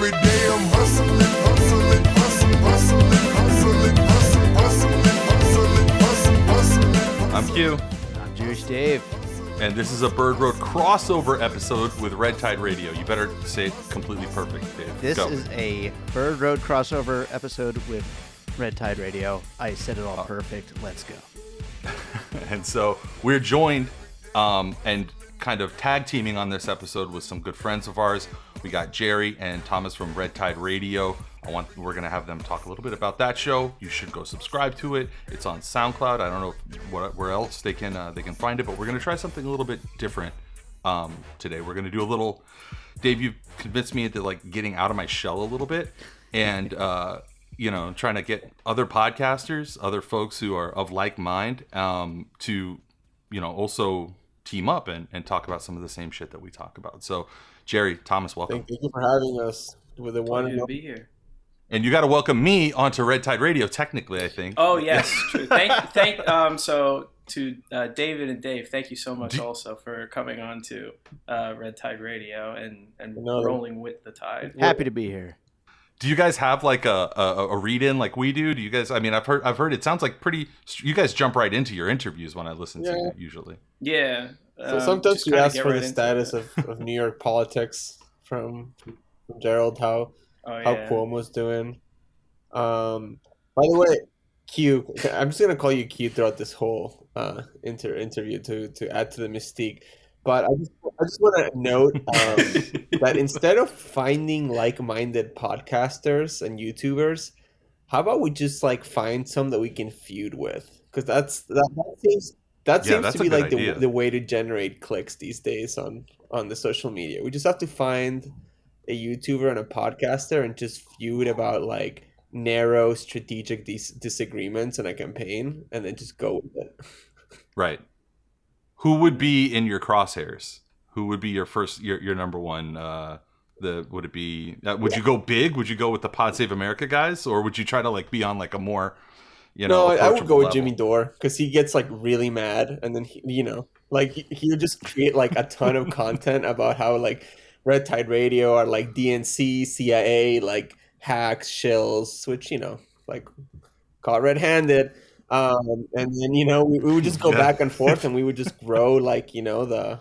every day I'm hustling, hustling, hustling, hustling, hustling, hustling, hustling, hustling, hustling. I'm Q. I'm Jewish Dave. And this is a Bird Road crossover episode with Red Tide Radio. You better say it completely perfect, Dave. This Go. is a Bird Road crossover episode with Red Tide Radio. I said it all perfect. Let's go. And so we're joined and kind of tag teaming on this episode with some good friends of ours. We got Jerry and Thomas from Red Tide Radio. We're going to have them talk a little bit about that show. You should go subscribe to it. It's on SoundCloud. I don't know where else they can find it, but we're going to try something a little bit different today. We're going to do a little. Dave, you've convinced me into like getting out of my shell a little bit, and trying to get other podcasters, other folks who are of like mind, to also team up and talk about some of the same shit that we talk about. So, Jerry, Thomas, welcome. Thank you for having us. With the one to be here. And you got to welcome me onto Red Tide Radio, technically, I think. Oh yes, true. So to David and Dave, thank you so much also for coming on to Red Tide Radio and rolling with the tide. Happy to be here. Do you guys have like a read-in like we do? Do you guys? I mean, I've heard it sounds like pretty. You guys jump right into your interviews when I listen to it usually. Yeah. So sometimes we ask for the status of New York politics from Gerald, how Cuomo's doing. By the way, Q, I'm just gonna call you Q throughout this whole interview to add to the mystique. But I just want to note that instead of finding like-minded podcasters and YouTubers, how about we just like find some that we can feud with? Because that seems to be like the way to generate clicks these days on the social media. We just have to find a YouTuber and a podcaster and just feud about like narrow strategic disagreements in a campaign, and then just go with it. Right. Who would be in your crosshairs? Who would be your number one? Would it be? Would you go big? Would you go with the Pod Save America guys, or would you try to like be on like a more, No, I would go with level? Jimmy Dore, because he gets like really mad, and then he would just create like a ton of content about how like Red Tide Radio are like DNC, CIA, like hacks, shills, which like caught red-handed. And then we would just go back and forth, and we would just grow like the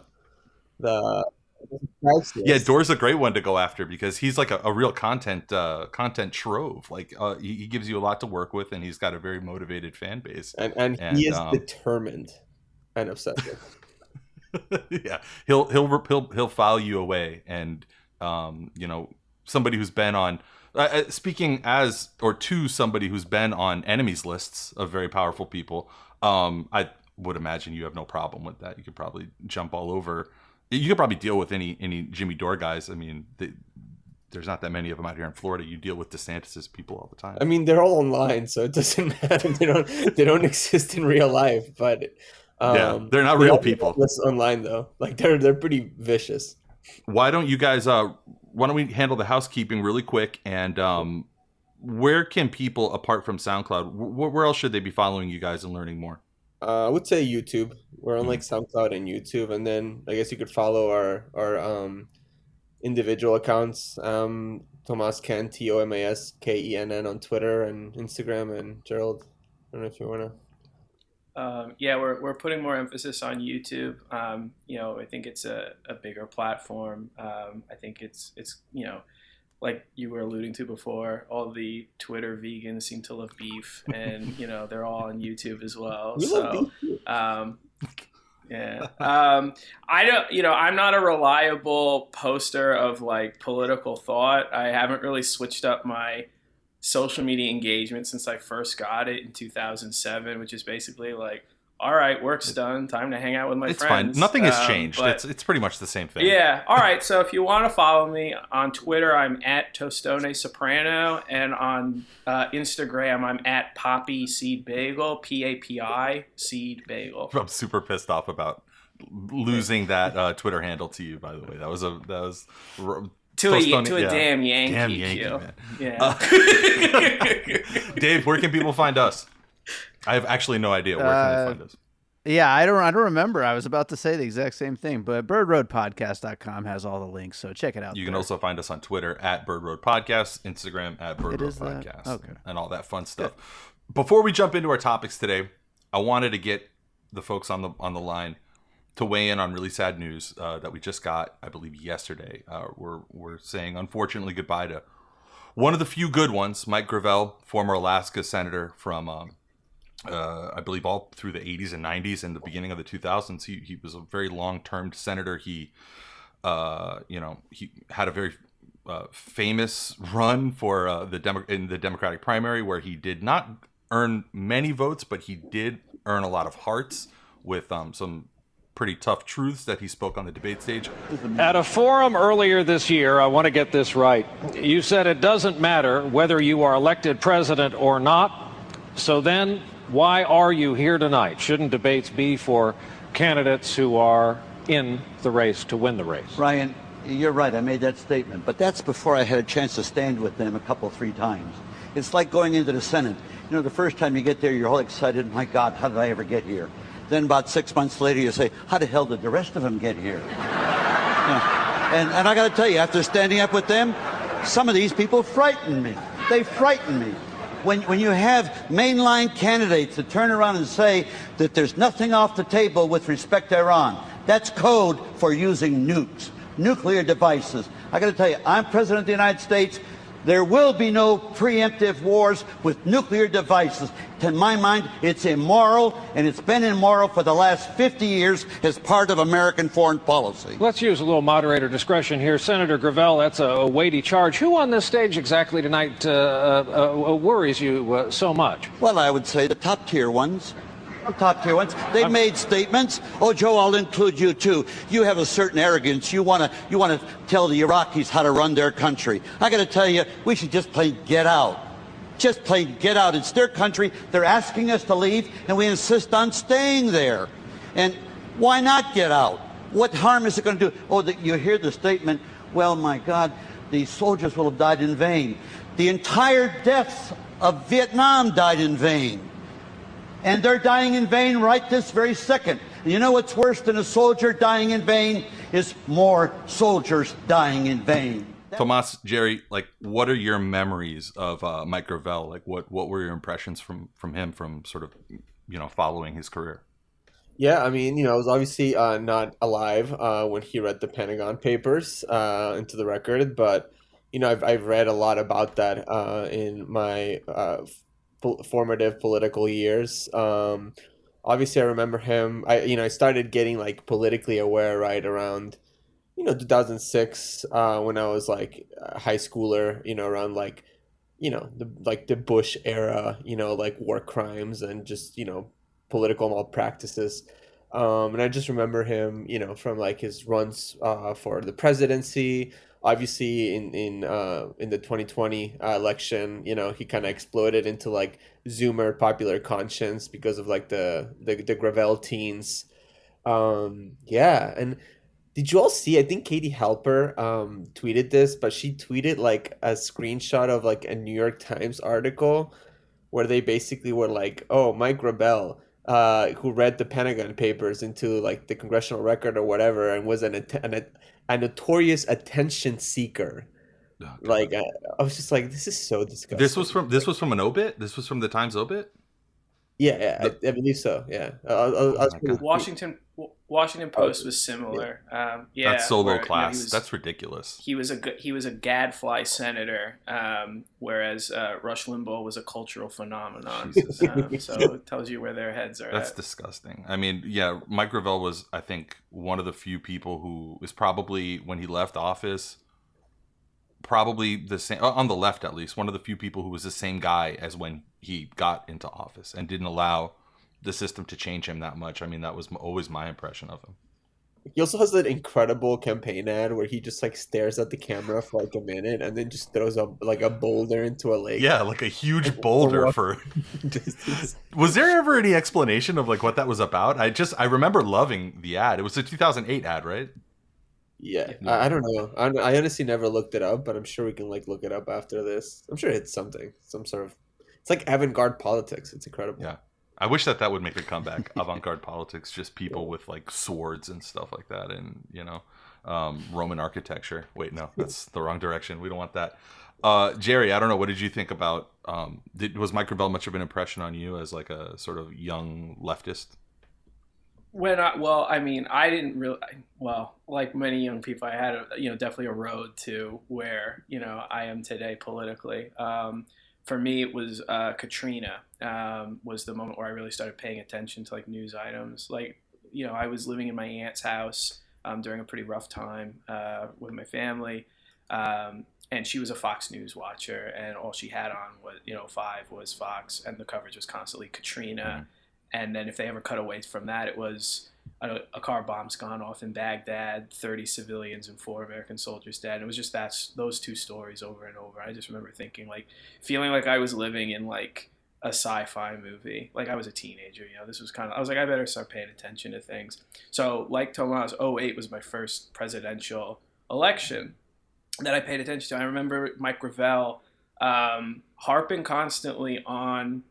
Dore's a great one to go after because he's like a real content trove. Like he gives you a lot to work with, and he's got a very motivated fan base. And he is determined and obsessive. Yeah, he'll file you away, and somebody who's been on. Speaking to somebody who's been on enemies lists of very powerful people, I would imagine you have no problem with that. You could probably jump all over. You could probably deal with any Jimmy Dore guys. I mean, there's not that many of them out here in Florida. You deal with DeSantis's people all the time. I mean, they're all online, so it doesn't matter. They don't exist in real life, but they're not real people. Online though, like they're pretty vicious. Why don't you guys? Why don't we handle the housekeeping really quick? And where can people, apart from SoundCloud, where else should they be following you guys and learning more? I would say YouTube. We're on like SoundCloud and YouTube, and then I guess you could follow our individual accounts. Tomas Ken, TOMASKENN on Twitter and Instagram, and Gerald. I don't know if you want to. We're putting more emphasis on YouTube. I think it's a bigger platform. I think it's like you were alluding to before, all the Twitter vegans seem to love beef, and they're all on YouTube as well. I don't, I'm not a reliable poster of like political thought. I haven't really switched up my social media engagement since I first got it in 2007, which is basically like, all right, work's done, time to hang out with my friends. It's fine. Nothing has changed. It's pretty much the same thing. Yeah. All right. So if you want to follow me on Twitter, I'm at Tostone Soprano, and on Instagram, I'm at Poppy Seed Bagel, PAPI Seed Bagel. I'm super pissed off about losing that Twitter handle to you. By the way, that was to a damn Yankee, man. Yeah. Dave, where can people find us? I have actually no idea. Where can they find us? Yeah, I don't remember. I was about to say the exact same thing, but birdroadpodcast.com has all the links, so check it out. You can also find us on Twitter at birdroadpodcast, Instagram at birdroadpodcast, okay, and all that fun stuff. Good. Before we jump into our topics today, I wanted to get the folks on the line to weigh in on really sad news that we just got, I believe, yesterday. We're saying, unfortunately, goodbye to one of the few good ones, Mike Gravel, former Alaska senator from, I believe, all through the 80s and 90s and the beginning of the 2000s. He was a very long-term senator. He had a very famous run for in the Democratic primary, where he did not earn many votes, but he did earn a lot of hearts with some pretty tough truths that he spoke on the debate stage. At a forum earlier this year, I want to get this right. You said it doesn't matter whether you are elected president or not. So then why are you here tonight? Shouldn't debates be for candidates who are in the race to win the race? Ryan, you're right. I made that statement. But that's before I had a chance to stand with them three times. It's like going into the Senate. You know, the first time you get there, you're all excited. My God, how did I ever get here? Then about 6 months later, you say, how the hell did the rest of them get here? And I got to tell you, after standing up with them, some of these people frighten me. They frighten me. When you have mainline candidates that turn around and say that there's nothing off the table with respect to Iran, that's code for using nukes, nuclear devices. I got to tell you, I'm President of the United States. There will be no preemptive wars with nuclear devices. To my mind, it's immoral, and it's been immoral for the last 50 years as part of American foreign policy. Let's use a little moderator discretion here. Senator Gravel, that's a weighty charge. Who on this stage exactly tonight worries you so much? Well, I would say the top-tier ones. The top-tier ones. They've made statements. Oh, Joe, I'll include you too. You have a certain arrogance. You want to tell the Iraqis how to run their country. I got to tell you, we should just plain get out. Just plain get out. It's their country. They're asking us to leave, and we insist on staying there. And why not get out? What harm is it going to do? Oh, you hear the statement, well, my God, the soldiers will have died in vain. The entire deaths of Vietnam died in vain. And they're dying in vain right this very second. You know what's worse than a soldier dying in vain is more soldiers dying in vain. Tomas, Jerry, what are your memories of Mike Gravel? What were your impressions from him, from sort of, following his career? Yeah, I mean, I was obviously not alive when he read the Pentagon Papers into the record, but, I've read a lot about that in my formative political years. Obviously, I remember him. I started getting politically aware right around 2006 when I was high schooler. Around the Bush era. War crimes and just political malpractices. And I just remember him from his runs for the presidency. Obviously, in the 2020 election, he kind of exploded into Zoomer popular conscience because of the Gravel teens. Yeah, and did you all see? I think Katie Halper tweeted this, but she tweeted a screenshot of a New York Times article where they basically were "Oh, Mike Gravel, who read the Pentagon Papers into the congressional record or whatever, and was a notorious attention seeker." Oh, I was just this is so disgusting. This was from an obit. This was from the Times obit. Yeah, I believe so. Yeah, Washington Post was similar. Yeah, that's so low class. That's ridiculous. He was a gadfly senator, whereas Rush Limbaugh was a cultural phenomenon. So it tells you where their heads are. That's disgusting. I mean, yeah, Mike Gravel was, I think, one of the few people who is probably, when he left office, probably the same, on the left at least, one of the few people who was the same guy as when he got into office and didn't allow the system to change him that much. I mean, that was always my impression of him. He also has that incredible campaign ad where he just stares at the camera for a minute and then just throws a boulder into a lake. Yeah, a huge boulder for. Was there ever any explanation of what that was about? I remember loving the ad. It was a 2008 ad, right? Yeah, I don't know. I honestly never looked it up, but I'm sure we can look it up after this. I'm sure it's something, some sort of. It's avant-garde politics. It's incredible. Yeah. I wish that would make a comeback. Avant-garde politics, just people with like swords and stuff like that, and Roman architecture. Wait, no, that's the wrong direction. We don't want that. Jerry, I don't know. What did you think about? Was Mike Gravel much of an impression on you as like a sort of young leftist? I didn't really. Well, like many young people, I had definitely a road to where I am today politically. For me, it was Katrina was the moment where I really started paying attention to like news items. Like, I was living in my aunt's house during a pretty rough time with my family, and she was a Fox News watcher, and all she had on was 5 was Fox, and the coverage was constantly Katrina. Mm-hmm. And then if they ever cut away from that, it was a car bomb's gone off in Baghdad, 30 civilians and 4 American soldiers dead. And it was just those 2 stories over and over. I just remember thinking, like, feeling like I was living in like a sci-fi movie. Like I was a teenager, this was I was like, I better start paying attention to things. So like Tomas, 2008 was my first presidential election that I paid attention to. I remember Mike Gravel harping constantly on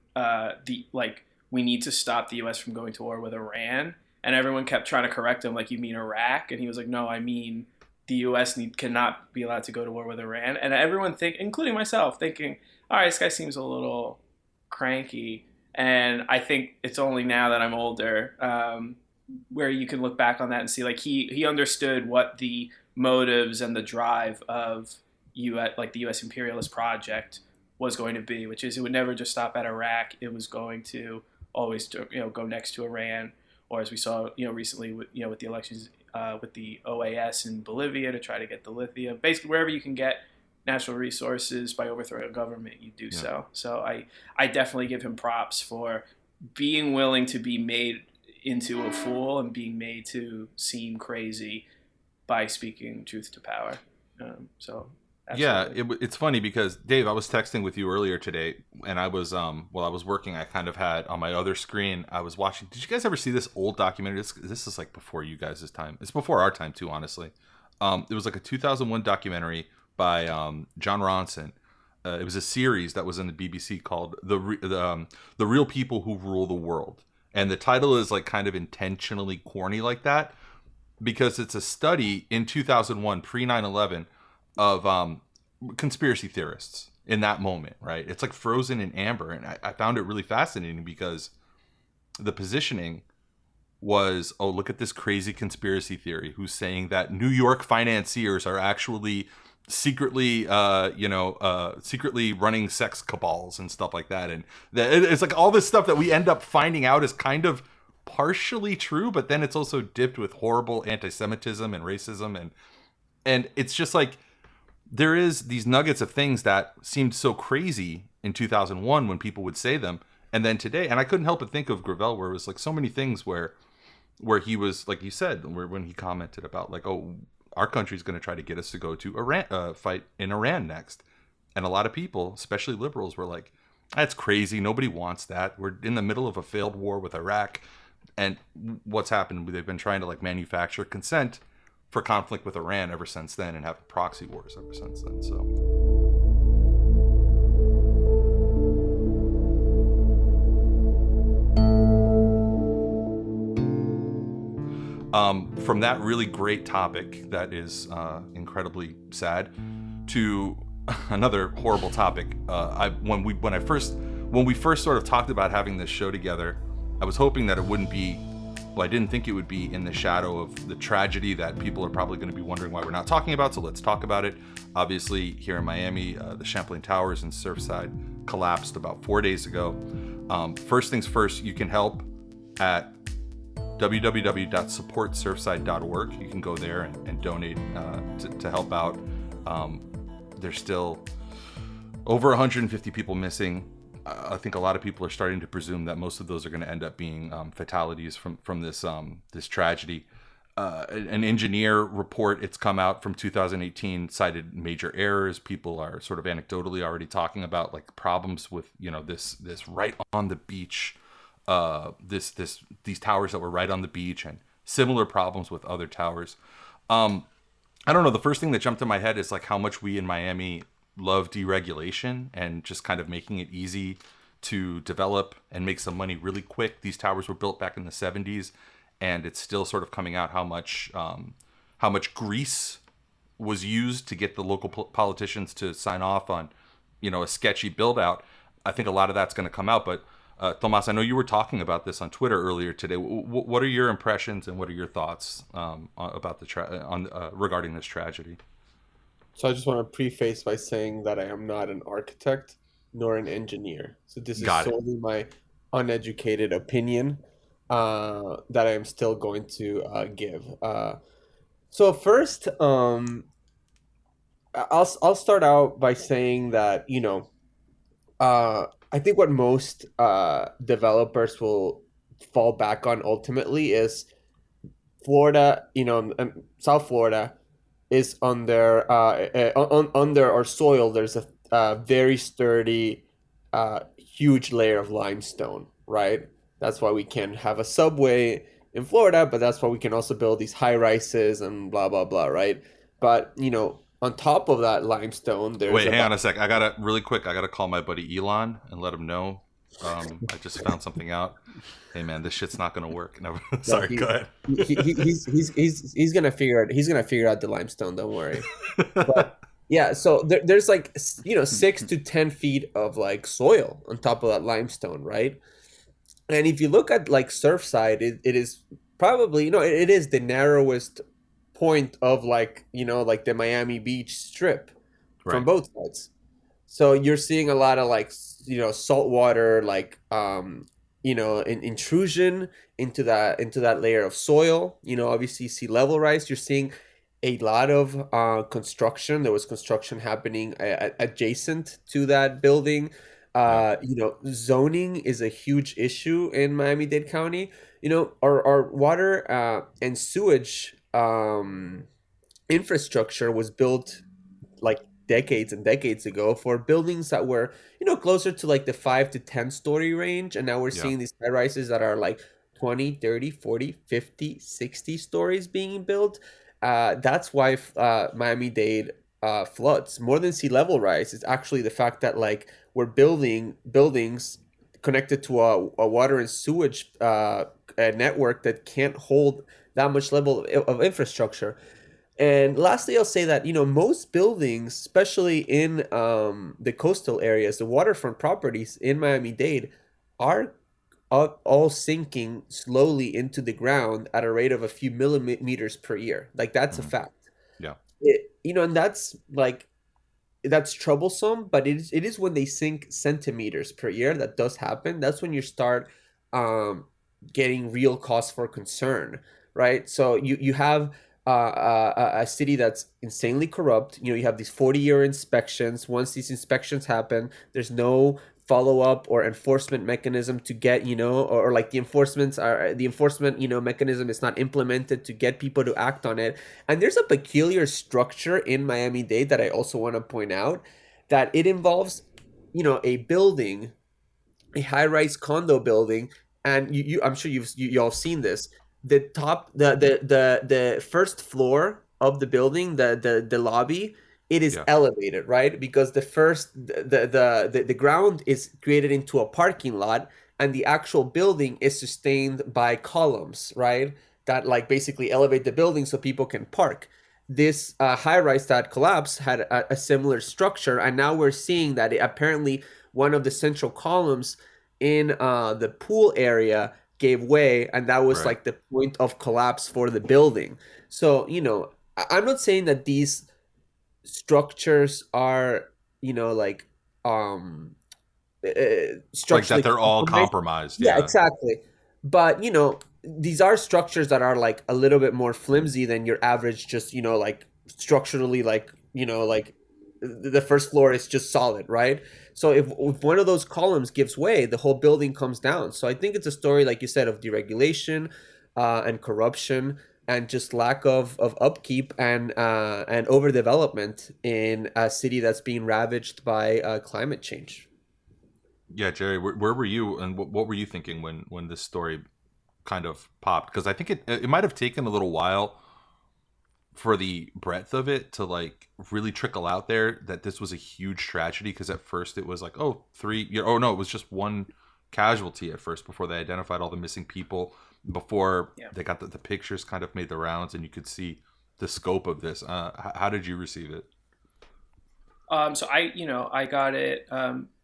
we need to stop the U.S. from going to war with Iran. And everyone kept trying to correct him, like, you mean Iraq? And he was like, no, I mean the U.S. cannot be allowed to go to war with Iran. And everyone including myself, thinking, all right, this guy seems a little cranky. And I think it's only now that I'm older where you can look back on that and see, like, he understood what the motives and the drive of the U.S. imperialist project was going to be, which is it would never just stop at Iraq. It was going to always go next to Iran, or as we saw recently with the elections with the OAS in Bolivia to try to get the lithium. Basically, wherever you can get natural resources by overthrowing a government, you do so. So I definitely give him props for being willing to be made into a fool and being made to seem crazy by speaking truth to power. Absolutely. Yeah, it's funny because Dave, I was texting with you earlier today, and I was while I was working, I kind of had on my other screen, I was watching. Did you guys ever see this old documentary? This is like before you guys' time. It's before our time too, honestly. It was like a 2001 documentary by John Ronson. It was a series that was in the BBC called the Real People Who Rule the World, and the title is like kind of intentionally corny like that because it's a study in 2001 pre 9/11 of conspiracy theorists in that moment, right? It's like frozen in amber, and I found it really fascinating because the positioning was, oh, look at this crazy conspiracy theory who's saying that New York financiers are actually secretly secretly running sex cabals and stuff like that, and it's like all this stuff that we end up finding out is kind of partially true, but then it's also dipped with horrible anti-Semitism and racism, and it's just like there is these nuggets of things that seemed so crazy in 2001 when people would say them, and then today, and I couldn't help but think of Gravel, where it was like so many things where he was, like you said, when he commented about like, oh, our country's going to try to get us to go to Iran, fight in Iran next, and a lot of people, especially liberals, were like, that's crazy, nobody wants that, we're in the middle of a failed war with Iraq, and what's happened? They've been trying to like manufacture consent for conflict with Iran ever since then, and have proxy wars ever since then. So from that really great topic that is incredibly sad to another horrible topic. When we first sort of talked about having this show together, I was hoping that it wouldn't be. Well, I didn't think it would be in the shadow of the tragedy that people are probably going to be wondering why we're not talking about, so let's talk about it. Obviously, here in Miami, the Champlain Towers in Surfside collapsed about 4 days ago. First things first, you can help at www.supportsurfside.org. You can go there and donate to help out. There's still over 150 people missing. I think a lot of people are starting to presume that most of those are going to end up being fatalities from this tragedy. An engineer report, it's come out from 2018, cited major errors. People are sort of anecdotally already talking about like problems with this right on the beach, these towers that were right on the beach, and similar problems with other towers. I don't know. The first thing that jumped in my head is like how much we in Miami love deregulation and just kind of making it easy to develop and make some money really quick. These towers were built back in the 70s, and it's still sort of coming out how much grease was used to get the local politicians to sign off on, a sketchy build out. I think a lot of that's going to come out. But Tomas, I know you were talking about this on Twitter earlier today. What are your impressions and what are your thoughts about regarding this tragedy? So I just want to preface by saying that I am not an architect nor an engineer. So this is solely my uneducated opinion that I am still going to give. So first, I'll start out by saying that I think what most developers will fall back on ultimately is Florida. South Florida is under our soil. There's a very sturdy, huge layer of limestone, right? That's why we can have a subway in Florida, but that's why we can also build these high rises and blah blah blah, right? But on top of that limestone, there's hang on a sec. I gotta call my buddy Elon and let him know. I just found something out. Hey man, this shit's not gonna work. No, sorry, go ahead. He's gonna figure it. He's gonna figure out the limestone. Don't worry. But yeah, so there's 6 to 10 feet of soil on top of that limestone, right? And if you look at Surfside, it is probably it is the narrowest point of the Miami Beach strip from both sides. So you're seeing a lot of saltwater intrusion into that layer of soil. Obviously sea level rise. You're seeing a lot of construction. There was construction happening adjacent to that building. Zoning is a huge issue in Miami-Dade County. Our water and sewage infrastructure was built decades and decades ago for buildings that were closer to the 5 to 10 story range, and now we're seeing these high rises that are 20, 30, 40, 50, 60 stories being built. That's why Miami-Dade floods more than sea level rise. It's actually the fact that we're building buildings connected to a water and sewage network that can't hold that much level of infrastructure. And lastly, I'll say that most buildings, especially in the coastal areas, the waterfront properties in Miami-Dade, are all sinking slowly into the ground at a rate of a few millimeters per year. That's a fact. Yeah. And that's troublesome, but it is when they sink centimeters per year that does happen. That's when you start getting real cause for concern, right? So you have a city that's insanely corrupt. You have these 40-year inspections. Once these inspections happen, there's no follow-up or enforcement mechanism to get or the enforcement mechanism is not implemented to get people to act on it. And there's a peculiar structure in Miami-Dade that I also want to point out, that it involves a building, a high-rise condo building, and I'm sure you all seen this. The top, the first floor of the building, the lobby, it is elevated, right? Because the ground is created into a parking lot, and the actual building is sustained by columns, right? That basically elevate the building so people can park. This high-rise that collapsed had a similar structure, and now we're seeing that apparently one of the central columns in the pool area gave way, and that was the point of collapse for the building. So I'm not saying that these structures are structurally that they're all compromised. Yeah, exactly. But these are structures that are a little bit more flimsy than your average, just structurally the first floor is just solid, right? So if one of those columns gives way, the whole building comes down. So I think it's a story, like you said, of deregulation and corruption and just lack of upkeep and overdevelopment in a city that's being ravaged by climate change. Yeah, Jerry, where were you, and what were you thinking when this story kind of popped? Because I think it might have taken a little while for the breadth of it to like really trickle out there that this was a huge tragedy, because at first it was like, oh, it was just one casualty at first before they identified all the missing people, before they got the pictures kind of made the rounds and you could see the scope of this. How did you receive it? So I got it,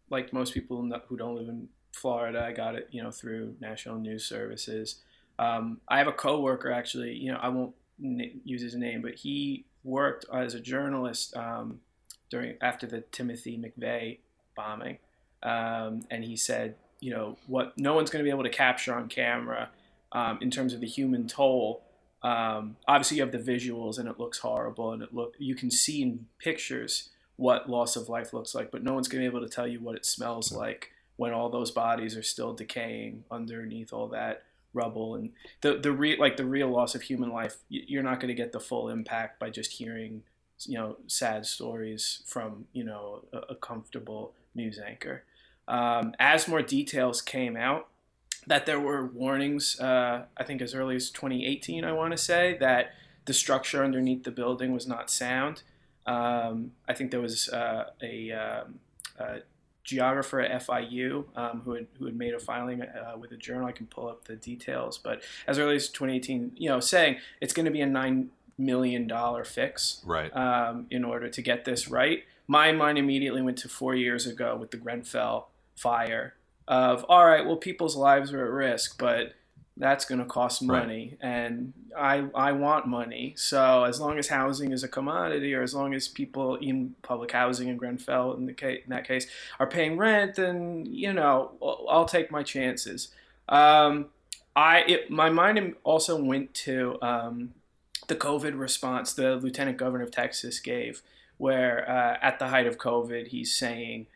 like most people who don't live in Florida, I got it, through national news services. I have a coworker, actually, I won't use his name, but he worked as a journalist after the Timothy McVeigh bombing, and he said, what no one's going to be able to capture on camera in terms of the human toll. Obviously, you have the visuals, and it looks horrible, and you can see in pictures what loss of life looks like, but no one's going to be able to tell you what it smells like when all those bodies are still decaying underneath all that rubble. And the real loss of human life, you're not going to get the full impact by just hearing, sad stories from, a comfortable news anchor. As more details came out, that there were warnings, I think as early as 2018, I want to say, that the structure underneath the building was not sound. I think there was a geographer at FIU who had made a filing with a journal. I can pull up the details, but as early as 2018, saying it's going to be a $9 million fix, right? In order to get this right. My mind immediately went to 4 years ago with the Grenfell fire. Of all right, well, people's lives are at risk, but that's going to cost money, right. And I want money. So as long as housing is a commodity, or as long as people in public housing in Grenfell, in that case, are paying rent, then I'll take my chances. My mind also went to the COVID response the Lieutenant Governor of Texas gave, where at the height of COVID, he's saying,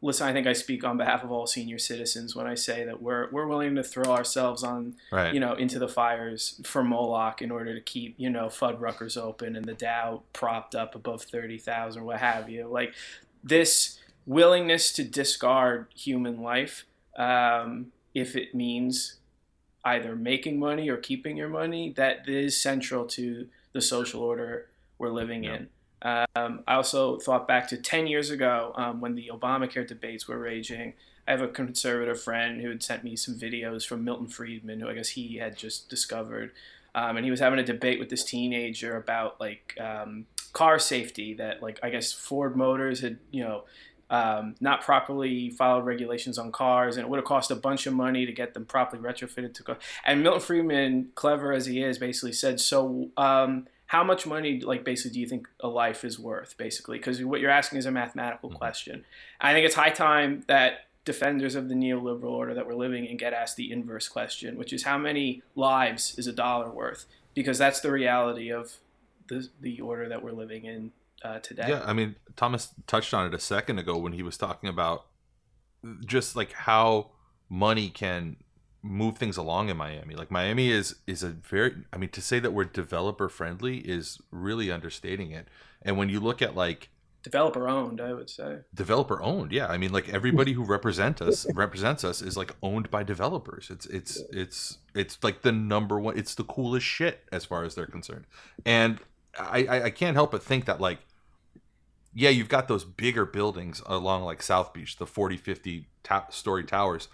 listen, I think I speak on behalf of all senior citizens when I say that we're willing to throw ourselves on, right. Into the fires for Moloch in order to keep, Fuddruckers open and the Dow propped up above 30,000 or what have you. Like this willingness to discard human life, if it means either making money or keeping your money, that is central to the social order we're living in. I also thought back to 10 years ago when the Obamacare debates were raging. I have a conservative friend who had sent me some videos from Milton Friedman, who I guess he had just discovered. And he was having a debate with this teenager about car safety, that I guess Ford Motors had, not properly followed regulations on cars, and it would have cost a bunch of money to get them properly retrofitted to go. And Milton Friedman, clever as he is, basically said, so how much money, basically, do you think a life is worth, basically? Because what you're asking is a mathematical question. I think it's high time that defenders of the neoliberal order that we're living in get asked the inverse question, which is how many lives is a dollar worth? Because that's the reality of the order that we're living in today. Yeah, I mean, Thomas touched on it a second ago when he was talking about just how money can move things along in Miami. Miami is a very, to say that we're developer friendly is really understating it. And when you look at developer owned, I would say. Developer owned, yeah. Everybody who represents us is owned by developers. It's the number one. It's the coolest shit as far as they're concerned. And I can't help but think that yeah, you've got those bigger buildings along South Beach, the 40, 50 story towers,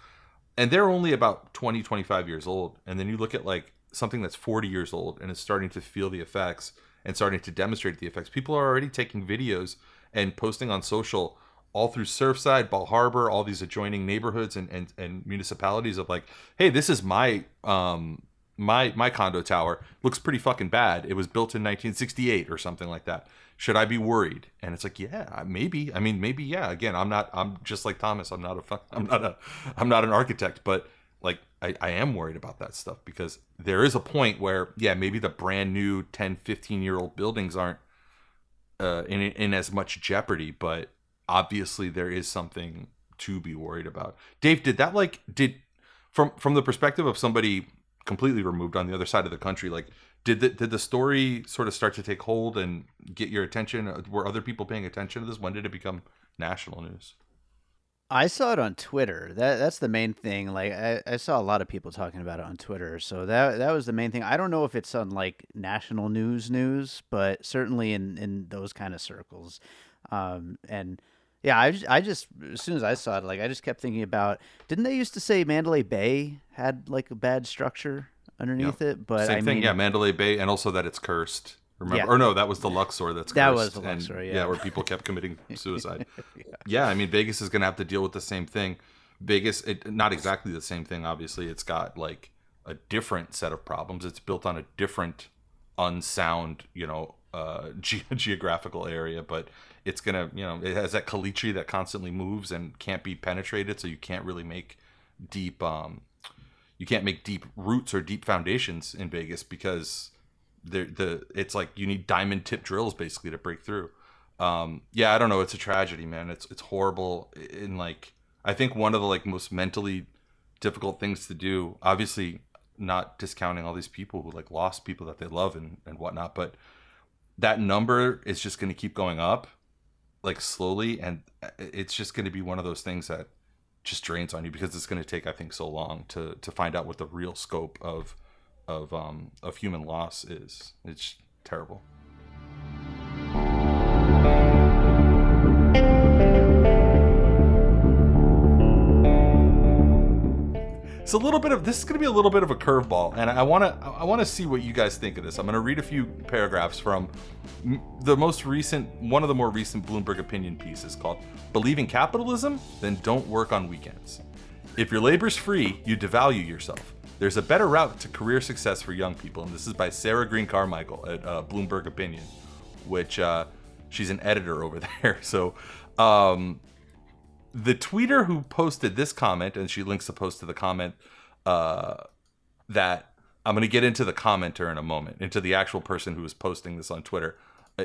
and they're only about 20, 25 years old. And then you look at something that's 40 years old and it's starting to feel the effects and starting to demonstrate the effects. People are already taking videos and posting on social all through Surfside, Ball Harbor, all these adjoining neighborhoods and municipalities of hey, this is my my condo tower. Looks pretty fucking bad. It was built in 1968 or something like that. Should I be worried? And it's yeah, maybe. Maybe, yeah. Again, I'm just like Thomas. I'm not an architect, but I am worried about that stuff, because there is a point where, yeah, maybe the brand new 10, 15-year-old buildings aren't in as much jeopardy, but obviously there is something to be worried about. Dave, did that from the perspective of somebody completely removed on the other side of the country, did the story sort of start to take hold and get your attention? Were other people paying attention to this? When did it become national news? I saw it on Twitter. That's the main thing. Like I saw a lot of people talking about it on Twitter. So that was the main thing. I don't know if it's on like national news, but certainly in those kind of circles. And yeah, I just as soon as I saw it, like I just kept thinking about, didn't they used to say Mandalay Bay had like a bad structure underneath it? But same thing, yeah, Mandalay Bay, and also that it's cursed. Remember, or no, that was the Luxor that's cursed. That was the Luxor, yeah. Where people kept committing suicide. Yeah, I mean, Vegas is going to have to deal with the same thing. Vegas, not exactly the same thing, obviously. It's got, like, a different set of problems. It's built on a different, unsound, geographical area, but it's going to, it has that caliche that constantly moves and can't be penetrated, so you can't really make deep, deep roots or deep foundations in Vegas because... it's like you need diamond tip drills basically to break through. I don't know, it's a tragedy, man. It's horrible. In like, I think one of the like most mentally difficult things to do, obviously not discounting all these people who like lost people that they love and whatnot, but that number is just going to keep going up like slowly, and it's just going to be one of those things that just drains on you because it's going to take, I think, so long to find out what the real scope of human loss is. It's terrible. It's a little bit of this is going to be a little bit of a curveball, and I want to see what you guys think of this. I'm going to read a few paragraphs from one of the more recent Bloomberg opinion pieces called "Believe in Capitalism? Then Don't Work on Weekends. If your labor's free, you devalue yourself. There's a better route to career success for young people," and this is by Sarah Green Carmichael at Bloomberg Opinion, which she's an editor over there. So the tweeter who posted this comment, and she links the post to the comment that I'm going to get into the commenter in a moment, into the actual person who was posting this on Twitter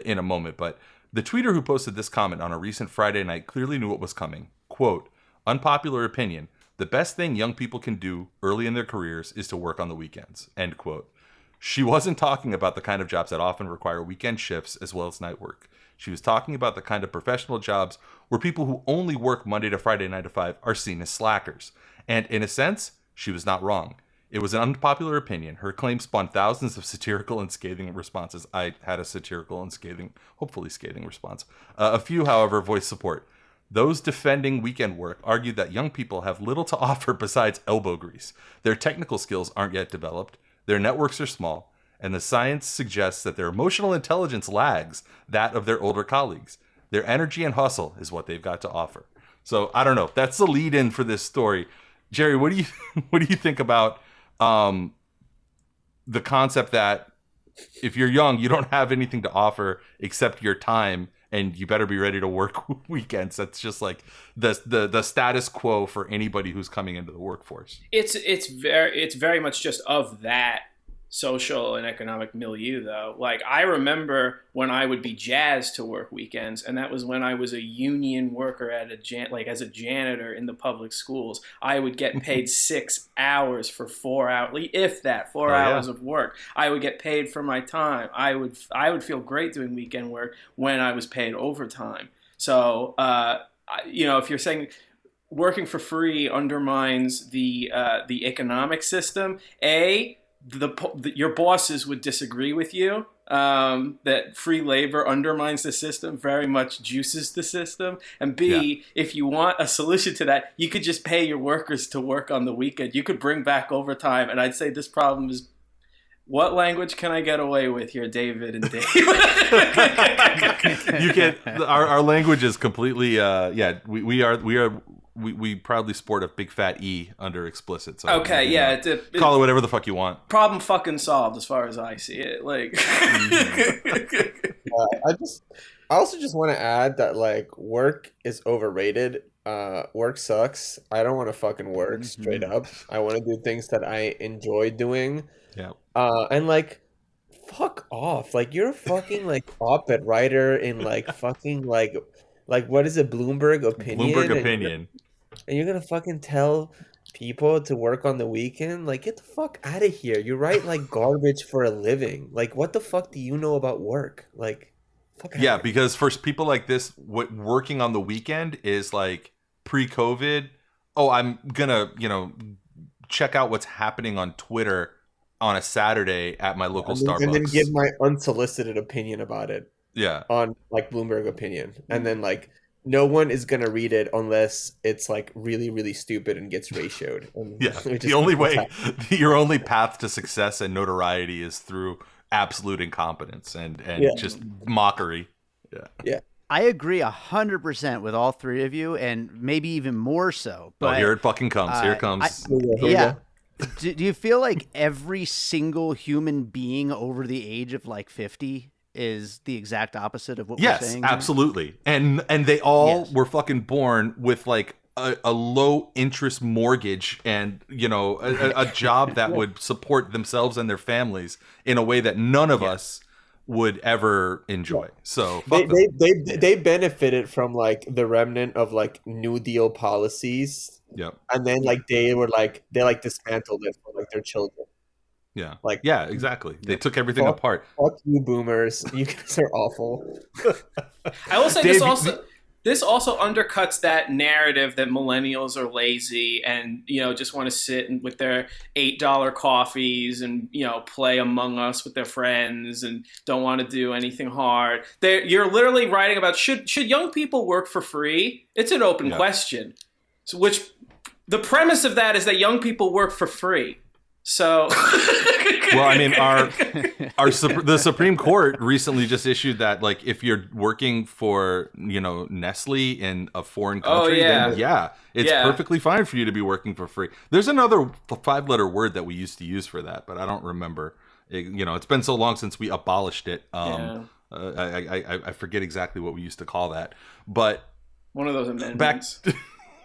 in a moment. But the tweeter who posted this comment on a recent Friday night clearly knew what was coming. Quote, "Unpopular opinion. The best thing young people can do early in their careers is to work on the weekends." End quote. She wasn't talking about the kind of jobs that often require weekend shifts as well as night work. She was talking about the kind of professional jobs where people who only work Monday to Friday 9 to 5 are seen as slackers. And in a sense, she was not wrong. It was an unpopular opinion. Her claim spawned thousands of satirical and scathing responses. I had a satirical and hopefully scathing response. A few, however, voiced support. Those defending weekend work argued that young people have little to offer besides elbow grease. Their technical skills aren't yet developed, their networks are small, and the science suggests that their emotional intelligence lags that of their older colleagues. Their energy and hustle is what they've got to offer. So I don't know. That's the lead-in for this story. Jerry, what do you think about the concept that if you're young, you don't have anything to offer except your time, and you better be ready to work weekends? That's just like the status quo for anybody who's coming into the workforce. It's very much just of that social and economic milieu, though. Like, I remember when I would be jazzed to work weekends, and that was when I was a union worker at as a janitor in the public schools. I would get paid 6 hours for 4 hours, if that, 4 hours of work. I would get paid for my time. I would feel great doing weekend work when I was paid overtime. So, if you're saying working for free undermines the economic system, your bosses would disagree with you. That free labor undermines the system, very much juices the system. And B, if you want a solution to that, you could just pay your workers to work on the weekend. You could bring back overtime. And I'd say this problem is, what language can I get away with here, David and Dave? You can. Our language is completely. We proudly sport a big fat E under explicit. So okay, call it whatever the fuck you want. Problem fucking solved, as far as I see it. Like, I also just want to add that like work is overrated. Work sucks. I don't want to fucking work straight up. I want to do things that I enjoy doing. Yeah. And like, fuck off. Like, you're a fucking like op-ed writer in like fucking like what is it, Bloomberg Opinion? Bloomberg Opinion. And you're gonna fucking tell people to work on the weekend? Like, get the fuck out of here. You write like garbage for a living. Like, what the fuck do you know about work? Like, fuck out of here. Because for people like this, what working on the weekend is like pre-COVID, oh, I'm gonna, check out what's happening on Twitter on a Saturday at my local Starbucks. And then give my unsolicited opinion about it. Yeah. On like Bloomberg Opinion. And then like no one is gonna read it unless it's like really, really stupid and gets ratioed. And yeah. The only way, your only path to success and notoriety is through absolute incompetence and just mockery. Yeah. Yeah. I agree 100% with all three of you, and maybe even more so. But here it fucking comes. Here it comes. Yeah. Do you feel like every single human being over the age of like 50 is the exact opposite of what we're saying? Yes, absolutely. And they all were fucking born with like a low interest mortgage and, a job that would support themselves and their families in a way that none of us would ever enjoy. So they benefited from like the remnant of like New Deal policies. Yep. And then like they dismantled it for like their children. Yeah. Like exactly. They took everything apart. Fuck you, boomers. You guys are awful. I will say this also undercuts that narrative that millennials are lazy and, just want to sit with their $8 coffees and, play Among Us with their friends and don't want to do anything hard. You're literally writing about should young people work for free? It's an open question. So which the premise of that is that young people work for free. So, well, I mean, the Supreme Court recently just issued that, like, if you're working for, Nestle in a foreign country, then it's perfectly fine for you to be working for free. There's another 5-letter word that we used to use for that, but I don't remember. It's been so long since we abolished it. I forget exactly what we used to call that, but one of those amendments.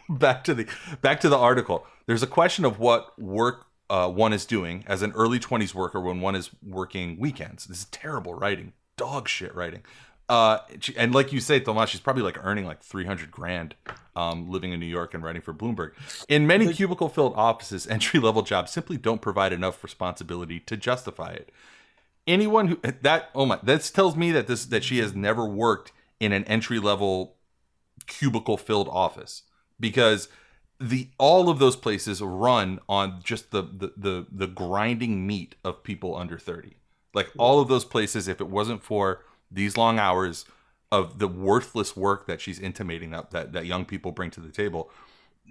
Back to the article. There's a question of what work one is doing as an early 20s worker when one is working weekends. This is terrible writing, dog shit writing. And like you say, Tomas, she's probably like earning like $300,000 living in New York and writing for Bloomberg. In many cubicle-filled offices, entry-level jobs simply don't provide enough responsibility to justify it. Anyone this tells me that she has never worked in an entry-level cubicle-filled office, because all of those places run on just the grinding meat of people under 30. Like all of those places, if it wasn't for these long hours of the worthless work that she's intimating that young people bring to the table,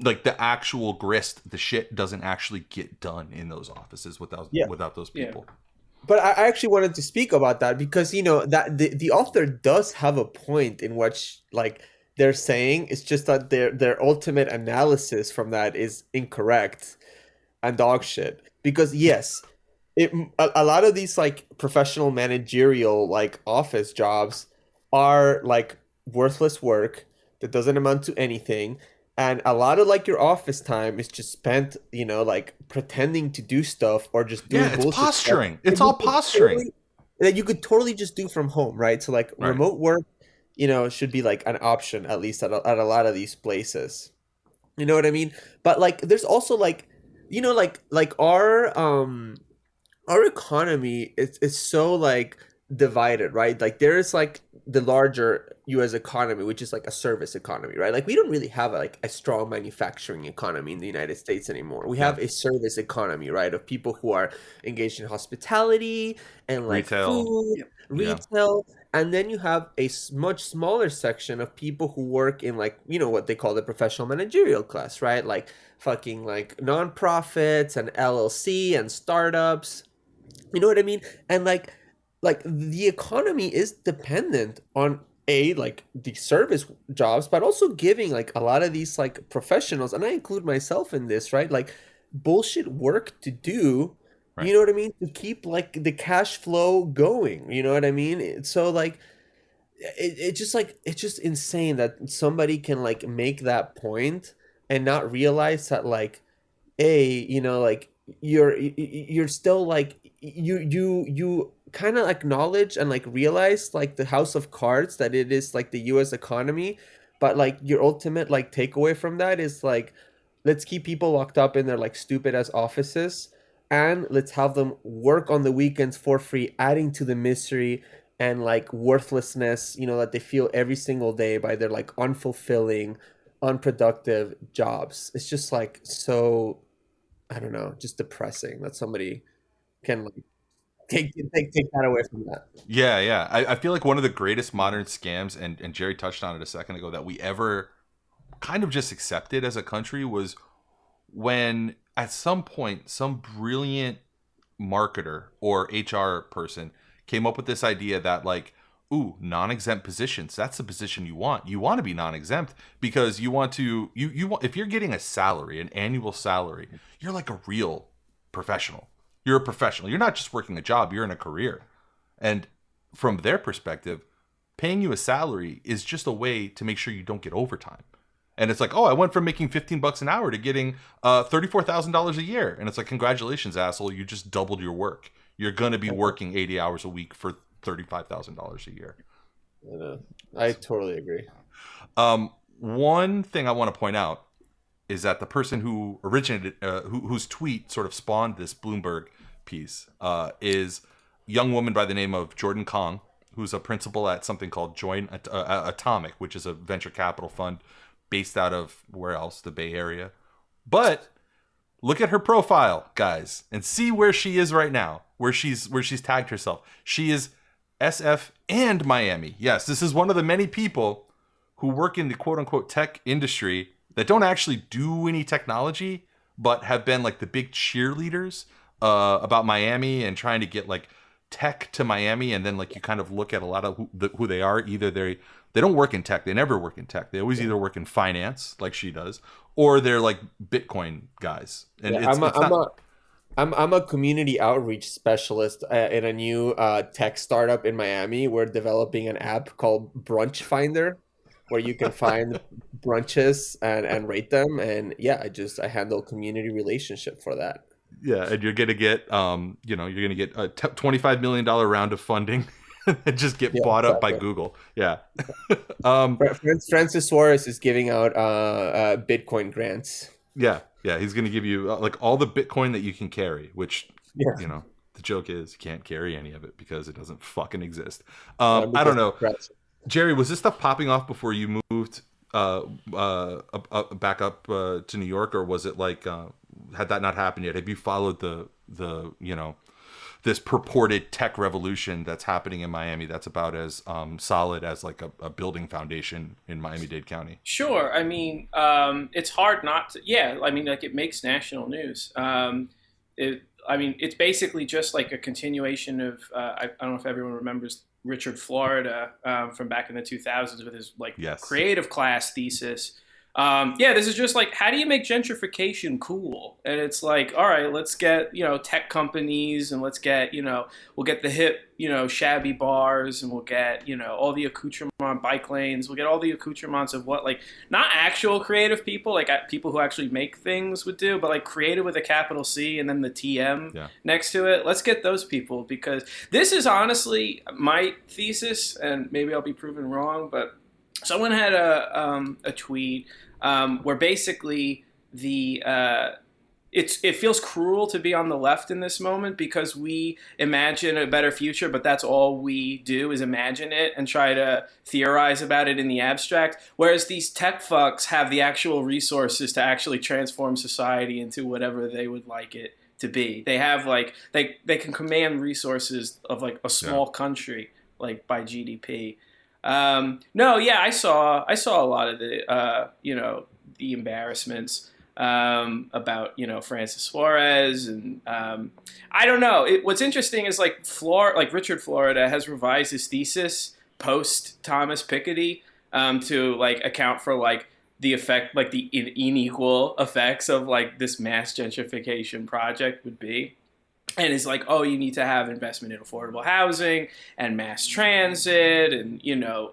like the actual grist, the shit doesn't actually get done in those offices without those people. Yeah. But I actually wanted to speak about that because, that the author does have a point in which like they're saying. It's just that their ultimate analysis from that is incorrect and dog shit. Because yes, a lot of these like professional managerial like office jobs are like worthless work that doesn't amount to anything, and a lot of like your office time is just spent like pretending to do stuff or just doing it's bullshit posturing stuff. It's all posturing that you could totally just do from home, right? So like remote work should be like an option, at least at a lot of these places. You know what I mean? But like, there's also like, like our economy is so like divided, right? Like there is like the larger U.S. economy, which is like a service economy, right? Like we don't really have like a strong manufacturing economy in the United States anymore. We have a service economy, right? Of people who are engaged in hospitality and like food, retail. And then you have a much smaller section of people who work in like, what they call the professional managerial class, right? Like fucking like nonprofits and LLC and startups. You know what I mean? And like the economy is dependent on like the service jobs, but also giving like a lot of these like professionals, and I include myself in this, right? Like bullshit work to do. Right. You know what I mean? To keep like the cash flow going. You know what I mean? So like, it's just insane that somebody can like make that point and not realize that like, like you're still like you kind of acknowledge and like realize like the house of cards that it is like the U.S. economy, but like your ultimate like takeaway from that is like, let's keep people locked up in their like stupid ass offices. And let's have them work on the weekends for free, adding to the misery and like worthlessness, that they feel every single day by their like unfulfilling unproductive jobs. It's just like so, I don't know, just depressing that somebody can like take that away from that. Yeah. I feel like one of the greatest modern scams, and Jerry touched on it a second ago, that we ever kind of just accepted as a country was when at some point some brilliant marketer or HR person came up with this idea that like, ooh, non-exempt positions, that's the position you want. You want to be non-exempt because you want to, you want, if you're getting a salary, an annual salary, you're like a real professional. You're a professional. You're not just working a job, you're in a career. And from their perspective, paying you a salary is just a way to make sure you don't get overtime. And it's like, oh, I went from making $15 an hour to getting $34,000 a year. And it's like, congratulations, asshole. You just doubled your work. You're going to be working 80 hours a week for $35,000 a year. I totally agree. One thing I want to point out is that the person who originated, whose tweet sort of spawned this Bloomberg piece, is a young woman by the name of Jordan Kong, who's a principal at something called Join Atomic, which is a venture capital fund based out of where else? The Bay Area. But look at her profile, guys, and see where she is right now, where she's tagged herself. She is SF and Miami. Yes, this is one of the many people who work in the quote unquote tech industry that don't actually do any technology, but have been like the big cheerleaders about Miami and trying to get like tech to Miami. And then like you kind of look at a lot of who they are. Either they don't work in tech. They never work in tech. They always either work in finance, like she does, or they're like Bitcoin guys. And I'm a community outreach specialist in a new tech startup in Miami. We're developing an app called Brunch Finder, where you can find brunches and rate them. And yeah, I handle community relationship for that. Yeah, and you're gonna get you're gonna get a $25 million round of funding. And just get bought up by Google. Yeah. Francis Suarez is giving out Bitcoin grants. Yeah. He's going to give you like all the Bitcoin that you can carry, which, the joke is you can't carry any of it because it doesn't fucking exist. I don't know. Jerry, was this stuff popping off before you moved back up to New York, or was it like, had that not happened yet? Have you followed the this purported tech revolution that's happening in Miami that's about as solid as like a building foundation in Miami-Dade County? Sure. I mean, it's hard not to, I mean, like it makes national news. It's basically just like a continuation of, I don't know if everyone remembers Richard Florida from back in the 2000s with his creative class thesis. This is just like, how do you make gentrification cool? And it's like, all right, let's get, tech companies and let's get, we'll get the hip, shabby bars and we'll get, all the accoutrement bike lanes. We'll get all the accoutrements of what, like, not actual creative people, like people who actually make things would do, but like creative with a capital C and then the TM next to it. Let's get those people, because this is honestly my thesis, and maybe I'll be proven wrong, but someone had a tweet where basically it feels cruel to be on the left in this moment because we imagine a better future, but that's all we do is imagine it and try to theorize about it in the abstract. Whereas these tech fucks have the actual resources to actually transform society into whatever they would like it to be. They have like they can command resources of like a small country, like by GDP. I saw a lot of the the embarrassments about Francis Suarez, and I don't know. What's interesting is like Richard Florida has revised his thesis post Thomas Piketty to like account for like the effect, like the unequal effects of like this mass gentrification project would be. And it's like, oh, you need to have investment in affordable housing and mass transit and,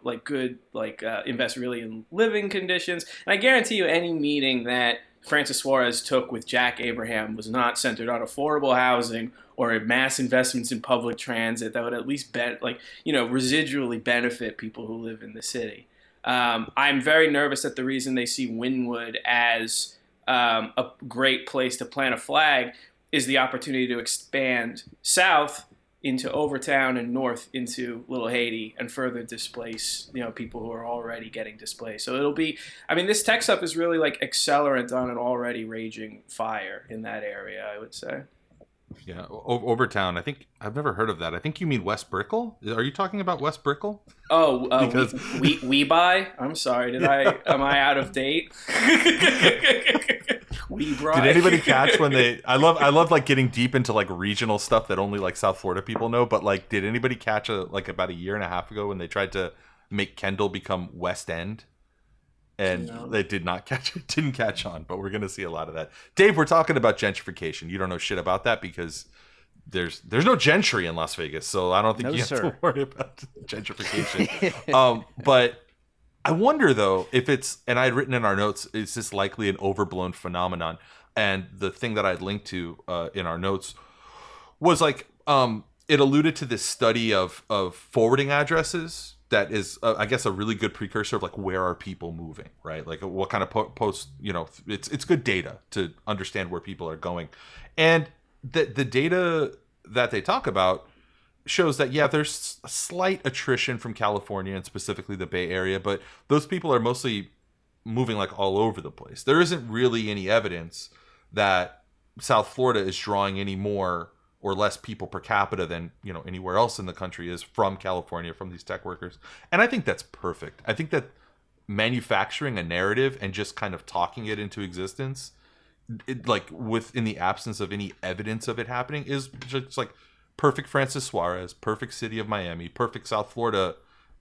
like good, like invest really in living conditions. And I guarantee you any meeting that Francis Suarez took with Jack Abraham was not centered on affordable housing or mass investments in public transit that would at least residually benefit people who live in the city. I'm very nervous that the reason they see Wynwood as a great place to plant a flag is the opportunity to expand south, into Overtown and north into Little Haiti and further displace, people who are already getting displaced. So it'll be, this tech stuff is really like accelerant on an already raging fire in that area, I would say. Yeah, Overtown. I think I've never heard of that. I think you mean West Brickell. Are you talking about West Brickell? Oh, because we buy. I'm sorry. Am I out of date? Did anybody catch when they? I love like getting deep into like regional stuff that only like South Florida people know. But like, did anybody catch about a year and a half ago when they tried to make Kendall become West End? And they did not catch it. Didn't catch on, but we're going to see a lot of that. Dave, we're talking about gentrification. You don't know shit about that because there's no gentry in Las Vegas, so I don't think you have to worry about gentrification. But I wonder though if it's, and I had written in our notes, is this likely an overblown phenomenon? And the thing that I'd linked to in our notes was like it alluded to this study of forwarding addresses. That is, I guess, a really good precursor of like where are people moving, right? Like what kind of posts, it's good data to understand where people are going, and the data that they talk about shows that there's a slight attrition from California and specifically the Bay Area, but those people are mostly moving like all over the place. There isn't really any evidence that South Florida is drawing any more or less people per capita than anywhere else in the country is from California, from these tech workers. And I think that's perfect. I think that manufacturing a narrative and just kind of talking it into existence, in the absence of any evidence of it happening, is just like perfect Francis Suarez, perfect city of Miami, perfect South Florida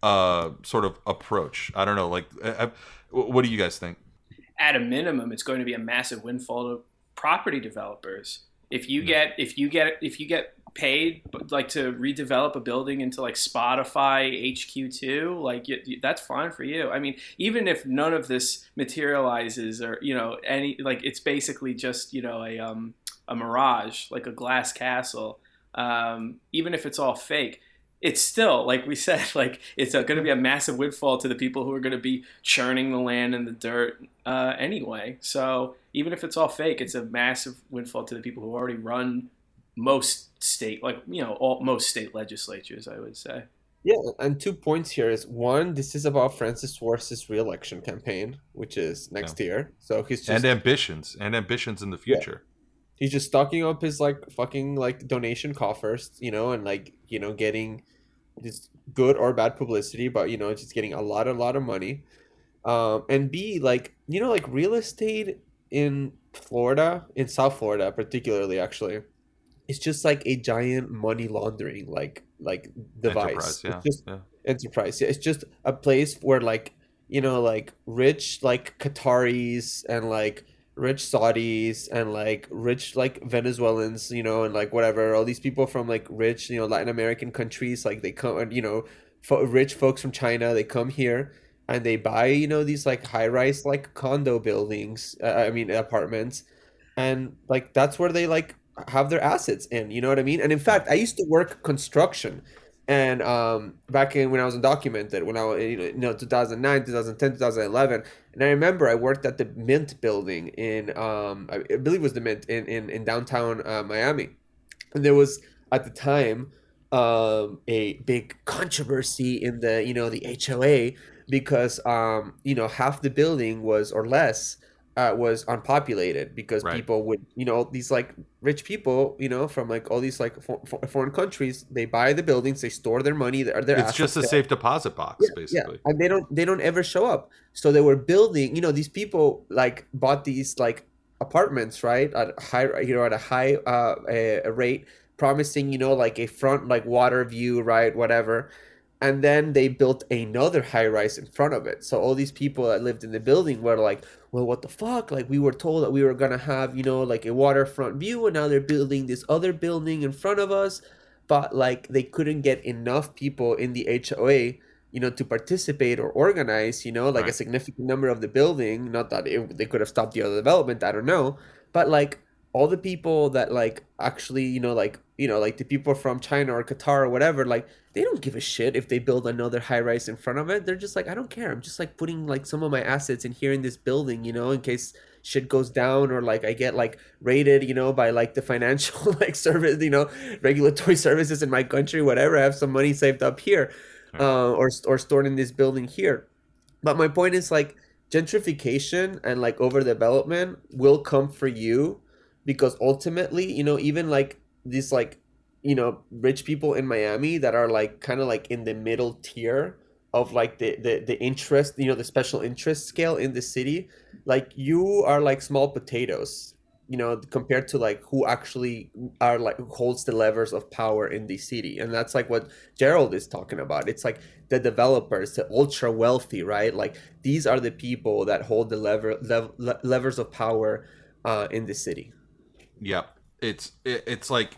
sort of approach. I don't know. What do you guys think? At a minimum, it's going to be a massive windfall to property developers. If you get paid like to redevelop a building into like Spotify HQ2, like that's fine for you. Even if none of this materializes or any, like it's basically just a mirage, like a glass castle. Even if it's all fake, it's still, like we said, like it's going to be a massive windfall to the people who are going to be churning the land and the dirt anyway. So even if it's all fake, it's a massive windfall to the people who already run most state legislatures, I would say. Yeah, and 2 points here is one, this is about Francis Suarez's re-election campaign, which is next year. So he's just and ambitions in the future. Yeah. He's just stocking up his fucking donation coffers, and getting this good or bad publicity, but just getting a lot of money. And B, real estate in Florida, in South Florida particularly, actually, it's just like a giant money laundering device. Enterprise. Yeah, it's just a place where rich Qataris and rich Saudis and rich Venezuelans, and whatever, all these people from rich Latin American countries, they come, and rich folks from China, they come here and they buy these high-rise condo buildings, apartments, and that's where they have their assets in, you know what I mean? And in fact, I used to work construction, and back when I was undocumented, when I was 2009, 2010, 2011, and I remember I worked at the Mint building in I believe it was the Mint in downtown Miami, and there was at the time a big controversy in the HOA because half the building was was unpopulated because people would these rich people from all these foreign countries, they buy the buildings, they store their money, it's just a safe deposit box, basically. And they don't ever show up. So they were building, these people bought these apartments, right, at a high rate, promising a front water view, right, whatever. And then they built another high rise in front of it. So all these people that lived in the building were like, well, what the fuck? We were told that we were going to have, a waterfront view, and now they're building this other building in front of us. But they couldn't get enough people in the HOA, to participate or organize, a significant number of the building. Not that they could have stopped the other development, I don't know. But all the people that actually, the people from China or Qatar or whatever, they don't give a shit if they build another high rise in front of it. They're just I don't care. I'm just putting some of my assets in here in this building, in case, shit goes down, or like I get like raided, by like the financial like service, regulatory services in my country, whatever, I have some money saved up here, or stored in this building here. But my point is, like, gentrification and like overdevelopment will come for you, because ultimately, even like these like, rich people in Miami that are like kind of like in the middle tier of like the interest, the special interest scale in the city, like you are like small potatoes, compared to like who actually are like who holds the levers of power in the city. And that's like what Gerald is talking about. It's like the developers, the ultra wealthy, right? Like these are the people that hold the levers of power in the city. Yeah, it's like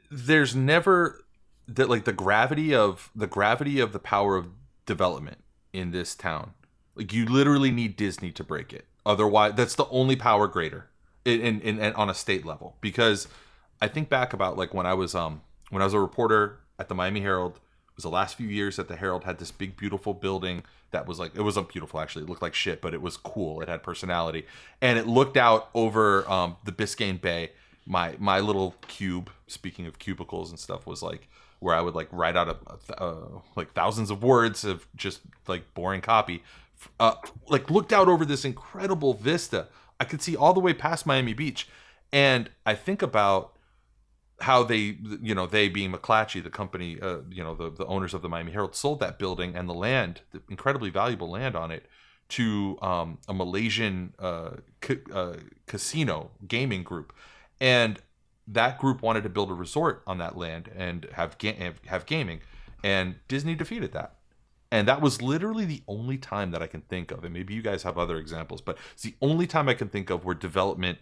there's never that, like, the gravity of the power of development in this town. Like, you literally need Disney to break it. Otherwise, that's the only power greater in on a state level. Because I think back about like when I was a reporter at the Miami Herald. It was the last few years that the Herald had this big beautiful building that was like, it wasn't beautiful actually, it looked like shit, but it was cool, it had personality, and it looked out over the Biscayne Bay. My little cube, speaking of cubicles and stuff, was like where I would like write out like thousands of words of just like boring copy, like looked out over this incredible vista. I could see all the way past Miami Beach. And I think about how they being McClatchy, the company, the owners of the Miami Herald, sold that building and the land, the incredibly valuable land on it, to a Malaysian casino gaming group. And that group wanted to build a resort on that land and have gaming, and Disney defeated that. And that was literally the only time that I can think of, and maybe you guys have other examples, but it's the only time I can think of where development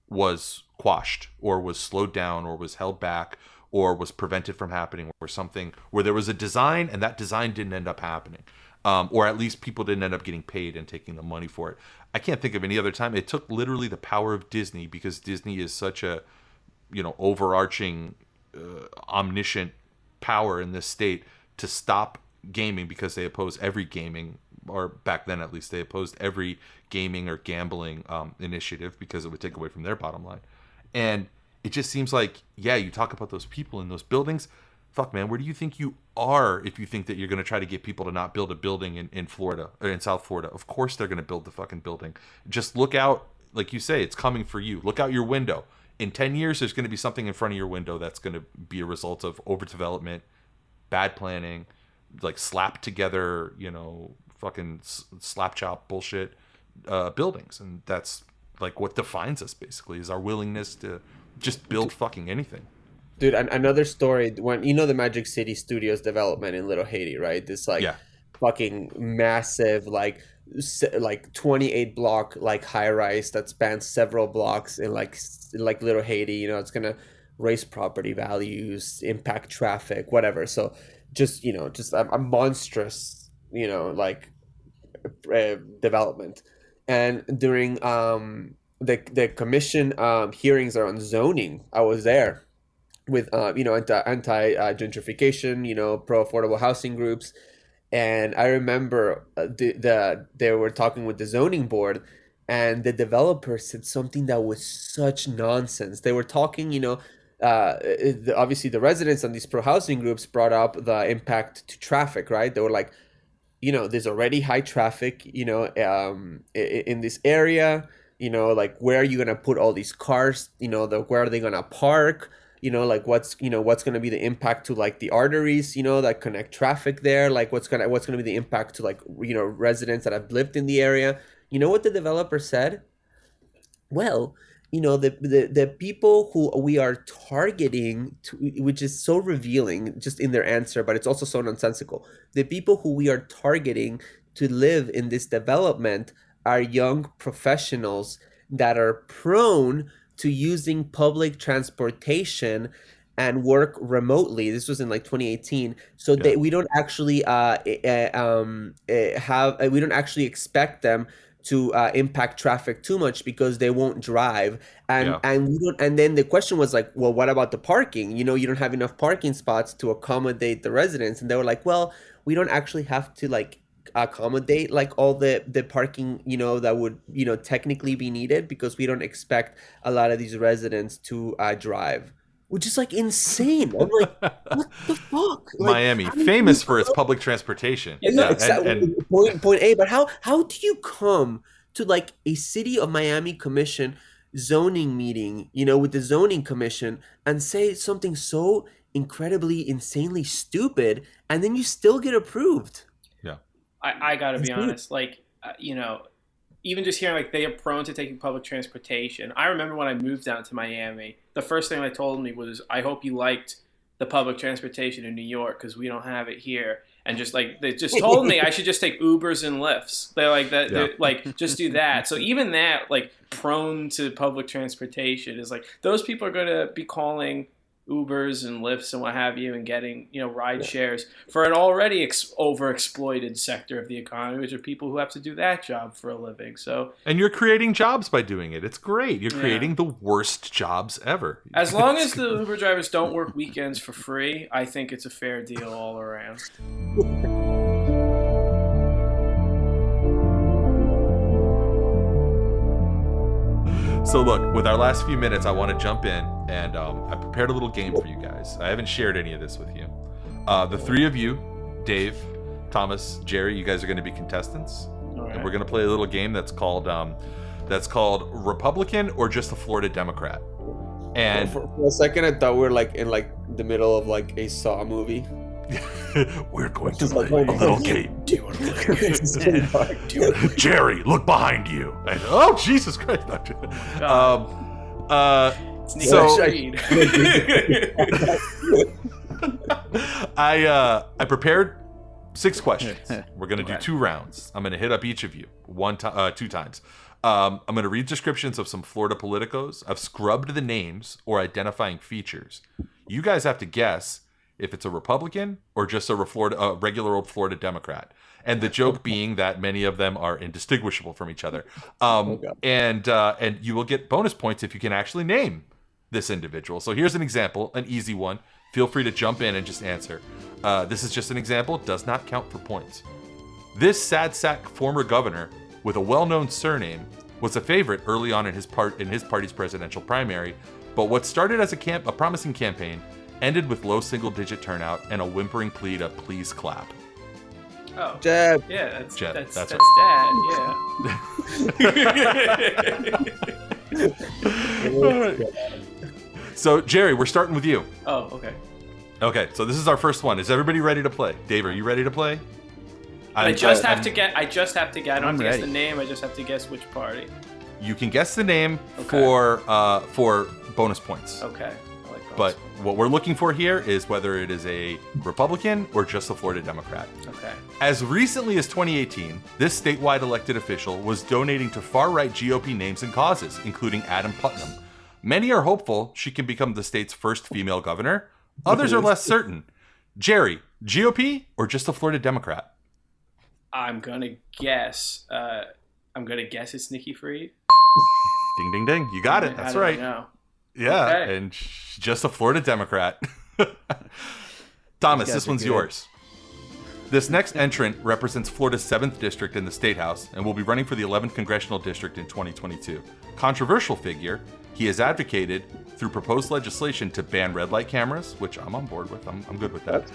was quashed or was slowed down or was held back or was prevented from happening, or something where there was a design and that design didn't end up happening, or at least people didn't end up getting paid and taking the money for it. I can't think of any other time. It took literally the power of Disney, because Disney is such a overarching omniscient power in this state, to stop gaming, because they oppose every gaming, or back then at least they opposed every gaming or gambling initiative, because it would take away from their bottom line. And it just seems like, yeah, you talk about those people in those buildings. Fuck, man, where do you think you are if you think that you're going to try to get people to not build a building in Florida, or in South Florida? Of course they're going to build the fucking building. Just look out, like you say, it's coming for you. Look out your window. In 10 years, there's going to be something in front of your window that's going to be a result of overdevelopment, bad planning, like slapped together, fucking slap chop bullshit buildings. And that's like what defines us, basically, is our willingness to just build fucking anything. Dude, another story, when the Magic City Studios development in Little Haiti, right? This like fucking massive like 28 block like high rise that spans several blocks in like Little Haiti. It's gonna raise property values, impact traffic, whatever. So just a monstrous development. And during the commission hearings around zoning, I was there with anti gentrification, pro affordable housing groups. And I remember they were talking with the zoning board, and the developer said something that was such nonsense. They were talking, obviously the residents and these pro housing groups brought up the impact to traffic, right? They were like, there's already high traffic, in this area, like where are you going to put all these cars, where are they going to park? Like what's going to be the impact to like the arteries, that connect traffic there? Like what's going to be the impact to like, residents that have lived in the area? You know what the developer said? Well, the people who we are targeting, which is so revealing just in their answer, but it's also so nonsensical. The people who we are targeting to live in this development are young professionals that are prone to using public transportation and work remotely. This was in like 2018. So we don't actually we don't actually expect them to impact traffic too much, because they won't drive. And we don't. And then the question was like, well, what about the parking? You don't have enough parking spots to accommodate the residents. And they were like, well, we don't actually have to like accommodate like all the parking, that would, technically be needed, because we don't expect a lot of these residents to drive, which is like insane. I'm like, what the fuck? Like, Miami, famous for its public transportation. Yeah, exactly. Point A. But how do you come to like a City of Miami Commission zoning meeting, with the zoning commission, and say something so incredibly, insanely stupid, and then you still get approved? Yeah. I gotta be honest, like, even just hearing like they are prone to taking public transportation. I remember when I moved down to Miami, the first thing they told me was, I hope you liked the public transportation in New York, because we don't have it here. And just like, they just told me I should just take Ubers and Lyfts. They're like that, yeah. Like, just do that. So even that, like, prone to public transportation is like, those people are going to be calling Ubers and Lyfts and what have you, and getting, ride shares for an already overexploited sector of the economy, which are people who have to do that job for a living. So, and you're creating jobs by doing it. It's great. You're creating the worst jobs ever. As long as the Uber drivers don't work weekends for free, I think it's a fair deal all around. So look, with our last few minutes, I want to jump in, and I prepared a little game for you guys. I haven't shared any of this with you. The three of you, Dave, Thomas, Jerry, you guys are going to be contestants, right. And we're going to play a little game that's called Republican or just a Florida Democrat. And for a second, I thought we were like in like the middle of like a Saw movie. We're going to play a little game. Do you want to play a game? Jerry, look behind you. And, oh, Jesus Christ. I prepared 6 questions. We're going to do 2 rounds. I'm going to hit up each of you 2 times. I'm going to read descriptions of some Florida politicos. I've scrubbed the names or identifying features. You guys have to guess if it's a Republican or just a regular old Florida Democrat. And the joke being that many of them are indistinguishable from each other. And you will get bonus points if you can actually name this individual. So here's an example, an easy one. Feel free to jump in and just answer. This is just an example, does not count for points. This sad sack former governor with a well-known surname was a favorite early on in his party's presidential primary, but what started as a promising campaign ended with low single-digit turnout and a whimpering plea to please clap. Oh, Jeb. Yeah, that's Jeb. That's Right. Dad. Yeah. So Jerry, we're starting with you. Oh, okay. Okay, so this is our first one. Is everybody ready to play? Dave, are you ready to play? I just have to get. I don't have to guess the name. I just have to guess which party. You can guess the name for bonus points. Okay. But what we're looking for here is whether it is a Republican or just a Florida Democrat. Okay. As recently as 2018, this statewide elected official was donating to far-right GOP names and causes, including Adam Putnam. Many are hopeful she can become the state's first female governor. Others are less certain. Jerry, GOP or just a Florida Democrat? I'm gonna guess. It's Nikki Fried. Ding, ding, ding. You got it. That's right. Yeah, okay. And just a Florida Democrat. Thomas, this one's yours. This next entrant represents Florida's 7th district in the State House and will be running for the 11th Congressional District in 2022. Controversial figure, he has advocated through proposed legislation to ban red light cameras, which I'm on board with. I'm good with that.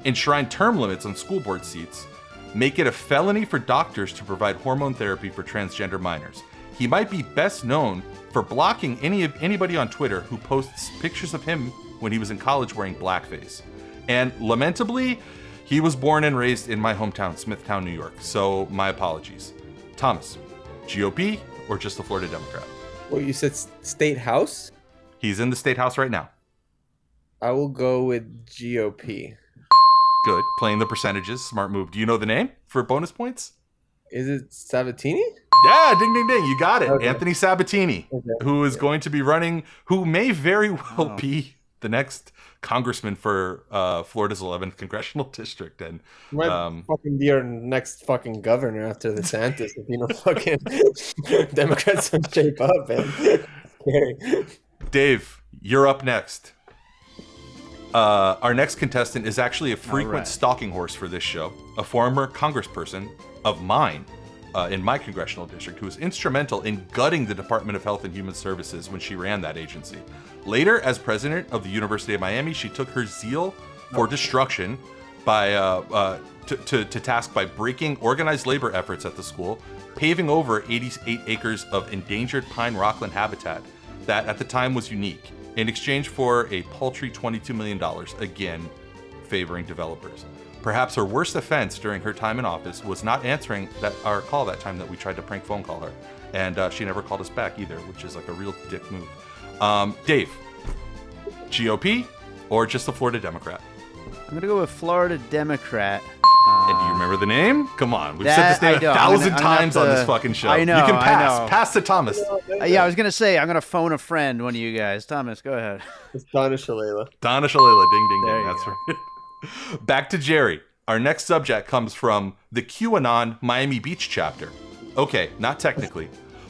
Enshrine term limits on school board seats, make it a felony for doctors to provide hormone therapy for transgender minors. He might be best known for blocking anybody on Twitter who posts pictures of him when he was in college wearing blackface. And lamentably, he was born and raised in my hometown, Smithtown, New York. So my apologies. Thomas, GOP or just the Florida Democrat? Well, you said State House? He's in the State House right now. I will go with GOP. Good. Playing the percentages. Smart move. Do you know the name for bonus points? Is it Sabatini? Yeah, ding, ding, ding. You got it. Okay. Anthony Sabatini, okay. Who is going to be running, who may very well be the next congressman for Florida's 11th Congressional District. And might fucking be our next fucking governor after the DeSantis if fucking Democrats don't shape up, man. Scary. Dave, you're up next. Our next contestant is actually a frequent stalking horse for this show, a former congressperson of mine in my congressional district who was instrumental in gutting the Department of Health and Human Services when she ran that agency. Later, as president of the University of Miami, she took her zeal for destruction by to task by breaking organized labor efforts at the school, paving over 88 acres of endangered pine rockland habitat that at the time was unique, in exchange for a paltry $22 million, again, favoring developers. Perhaps her worst offense during her time in office was not answering our call that time that we tried to prank phone call her. And she never called us back either, which is like a real dick move. Dave, GOP or just a Florida Democrat? I'm going to go with Florida Democrat. And do you remember the name? Come on. We've said this name 1,000 times on this fucking show. I know. You can pass. I know. Pass to Thomas. Yeah, I was going to say, I'm going to phone a friend, one of you guys. Thomas, go ahead. It's Donna Shalala. Donna Shalala. Ding, ding, There ding. you That's go. right. Back to Jerry. Our next subject comes from the QAnon Miami Beach chapter. Okay, not technically.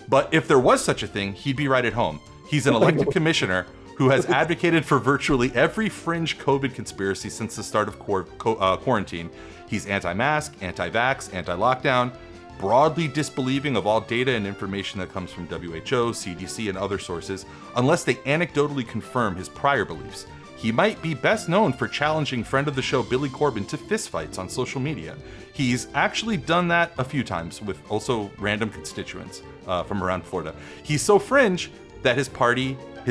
But if there was such a thing, he'd be right at home. He's an elected commissioner who has advocated for virtually every fringe COVID conspiracy since the start of quarantine. He's anti-mask, anti-vax, anti-lockdown, broadly disbelieving of all data and information that comes from WHO, CDC, and other sources, unless they anecdotally confirm his prior beliefs. He might be best known for challenging friend of the show Billy Corbin to fistfights on social media. He's actually done that a few times with also random constituents from around Florida. He's so fringe that his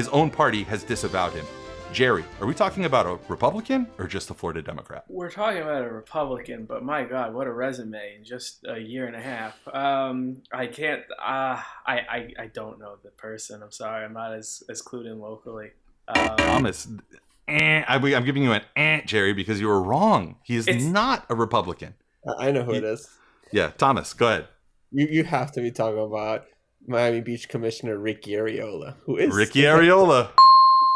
own party, has disavowed him. Jerry, are we talking about a Republican or just a Florida Democrat? We're talking about a Republican, but my God, what a resume in just a year and a half. I can't. I don't know the person. I'm sorry, I'm not as clued in locally. Thomas, I'm giving you an Jerry, because you were wrong. He is not a Republican. I know who it is. Yeah, Thomas, go ahead. You have to be talking about Miami Beach Commissioner Ricky Areola, who is Ricky Areola.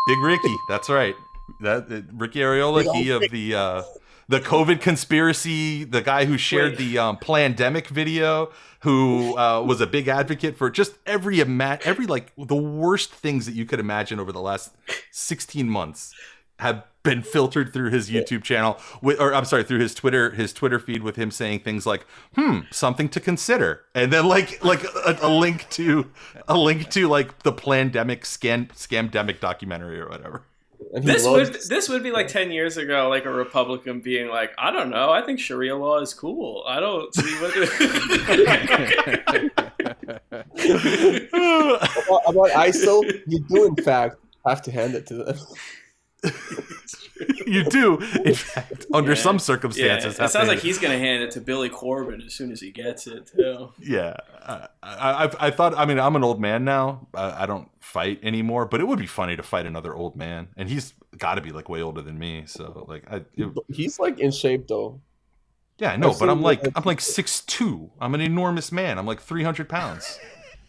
Big Ricky, that's right. Ricky Areola, he of the COVID conspiracy, the guy who shared the plandemic video, who was a big advocate for just every like the worst things that you could imagine over the last 16 months have been filtered through his YouTube channel, through his Twitter feed, with him saying things like, something to consider, and then like a link to like the plandemic scamdemic documentary or whatever. This would be like 10 years ago, like a Republican being like, I don't know, I think Sharia law is cool. I don't see what about ISIL, you do in fact have to hand it to them. You do, in fact, under some circumstances. It sounds like he's going to hand it to Billy Corbin as soon as he gets it, too. Yeah. I thought, I mean, I'm an old man now. I don't fight anymore, but it would be funny to fight another old man. And he's got to be like way older than me. So like, he's like in shape though. Yeah, I know, but I'm like 6'2". I'm an enormous man. I'm like 300 pounds.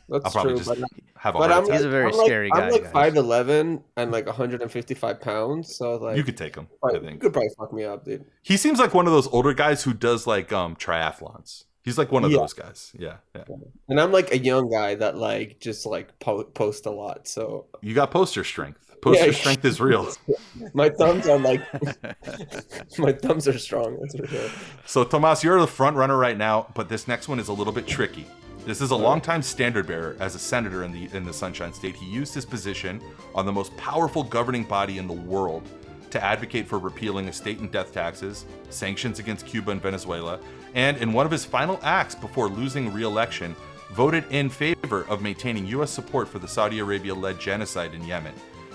That's I'll probably true, just but have a heart attack. He's a very scary guy. I'm like 5'11" and like 155 pounds, so like you could take him. I think you could probably fuck me up, dude. He seems like one of those older guys who does like triathlons. He's like one of those guys. Yeah. And I'm like a young guy that like just like post a lot. So you got poster strength. Poster strength is real. My thumbs are like my thumbs are strong. That's for sure. So Tomas, you're the front runner right now, but this next one is a little bit tricky. This is a longtime standard bearer as a senator in the Sunshine State. He used his position on the most powerful governing body in the world to advocate for repealing estate and death taxes, sanctions against Cuba and Venezuela, and in one of his final acts before losing re-election, voted in favor of maintaining U.S. support for the Saudi Arabia-led genocide in Yemen.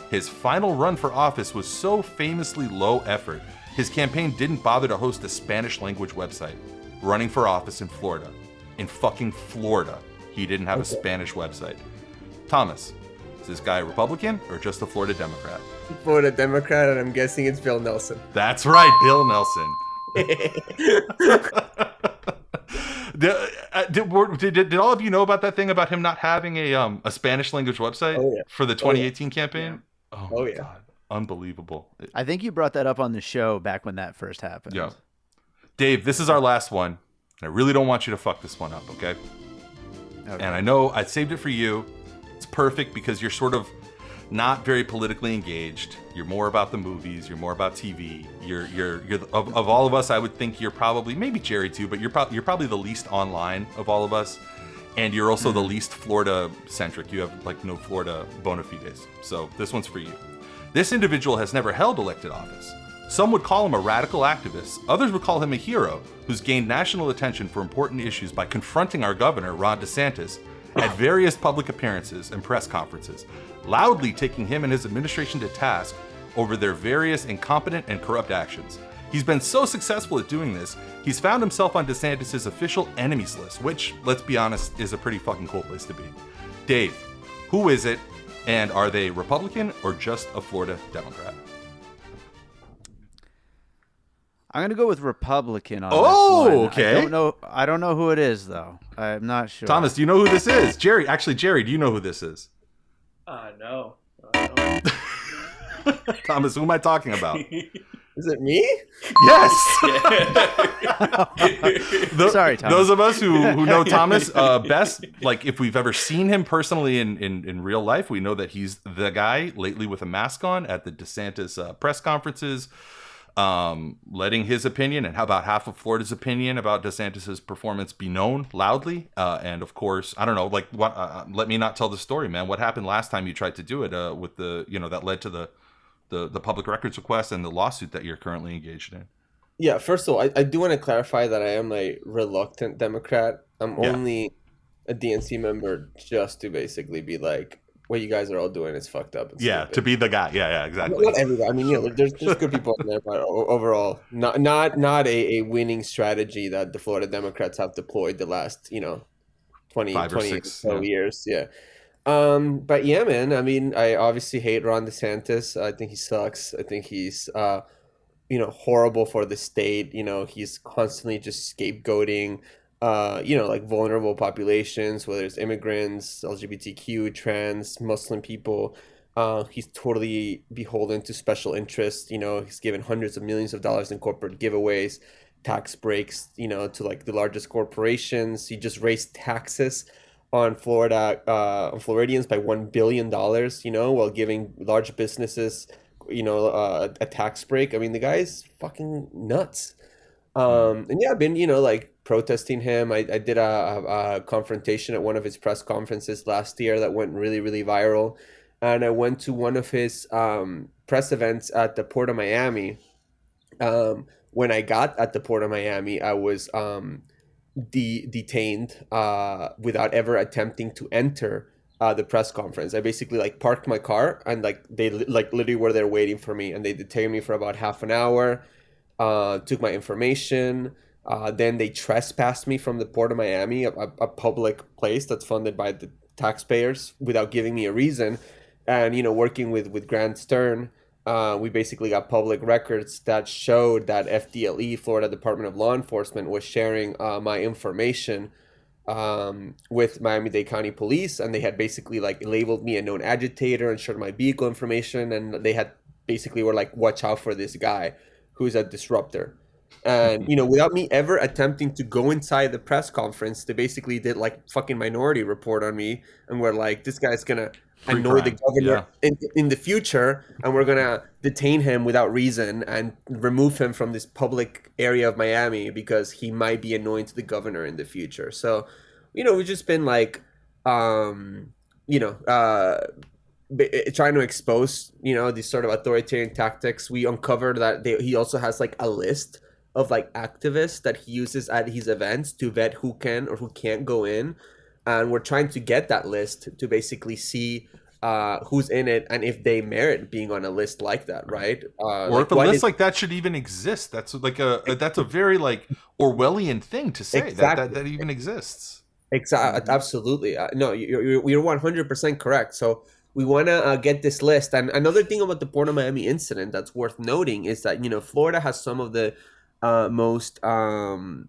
His final run for office was so famously low effort, his campaign didn't bother to host a Spanish-language website. Running for office in Florida. In fucking Florida, he didn't have a Spanish website. Thomas, is this guy a Republican or just a Florida Democrat? Florida Democrat, and I'm guessing it's Bill Nelson. That's right, Bill Nelson. Did all of you know about that thing about him not having a Spanish language website for the 2018 campaign? Yeah. Oh my God, unbelievable! I think you brought that up on the show back when that first happened. Yeah, Dave, this is our last one. I really don't want you to fuck this one up, okay? And I know I saved it for you. It's perfect because you're sort of not very politically engaged. You're more about the movies. You're more about TV. You're of all of us, I would think you're probably, maybe Jerry too, but you're probably the least online of all of us, and you're also the least Florida centric. You have like no Florida bona fides. So this one's for you. This individual has never held elected office. Some would call him a radical activist. Others would call him a hero who's gained national attention for important issues by confronting our governor, Ron DeSantis, at various public appearances and press conferences, loudly taking him and his administration to task over their various incompetent and corrupt actions. He's been so successful at doing this, he's found himself on DeSantis' official enemies list, which, let's be honest, is a pretty fucking cool place to be. Dave, who is it, and are they Republican or just a Florida Democrat? I'm gonna go with Republican on Oh, this one. okay. I don't know who it is though. I'm not sure. Thomas, do you know who this is? Jerry, do you know who this is? No. Thomas, who am I talking about? Is it me? Yes. Sorry, Thomas. Those of us who know Thomas best, like if we've ever seen him personally in real life, we know that he's the guy lately with a mask on at the DeSantis press conferences, letting his opinion and how about half of Florida's opinion about DeSantis's performance be known loudly. And of course, I don't know, like what? Let me not tell the story, man. What happened last time you tried to do it with the, that led to the public records request and the lawsuit that you're currently engaged in? Yeah, first of all, I do want to clarify that I am a reluctant Democrat. I'm only a DNC member just to basically be like, what you guys are all doing is fucked up. And stupid. To be the guy. Yeah, exactly. Not everybody. I mean, there's good people in there, but overall, not a winning strategy that the Florida Democrats have deployed the last 20 years. Yeah. But yeah, man. I mean, I obviously hate Ron DeSantis. I think he sucks. I think he's horrible for the state. He's constantly just scapegoating like vulnerable populations, whether it's immigrants, LGBTQ, trans, Muslim people. He's totally beholden to special interests. He's given hundreds of millions of dollars in corporate giveaways, tax breaks, to like the largest corporations. He just raised taxes on Floridians by $1 billion, while giving large businesses, a tax break. I mean, the guy's fucking nuts. And yeah, I've been, like protesting him. I did a confrontation at one of his press conferences last year that went really, really viral. And I went to one of his press events at the Port of Miami. When I got at the Port of Miami, I was detained without ever attempting to enter the press conference. I basically like parked my car and like they like literally were there waiting for me, and they detained me for about half an hour. Took my information. Then they trespassed me from the Port of Miami, a public place that's funded by the taxpayers, without giving me a reason. And, working with Grant Stern, we basically got public records that showed that FDLE, Florida Department of Law Enforcement, was sharing my information with Miami-Dade County Police. And they had basically like labeled me a known agitator and shared my vehicle information. And they had basically were like, watch out for this guy who's a disruptor. And, without me ever attempting to go inside the press conference, they basically did like fucking Minority Report on me. And we're like, this guy's going to annoy the governor in the future. And we're going to detain him without reason and remove him from this public area of Miami because he might be annoying to the governor in the future. So, we've just been like, trying to expose, these sort of authoritarian tactics. We uncovered that he also has like a list of like activists that he uses at his events to vet who can or who can't go in. And we're trying to get that list to basically see who's in it and if they merit being on a list like that, right? Or like, if a list like that should even exist. That's like that's a very like Orwellian thing to say. Exactly. that even exists. Exactly. Absolutely. No, you're 100% correct. So we want to get this list. And another thing about the Port of Miami incident that's worth noting is that, Florida has some of the most broad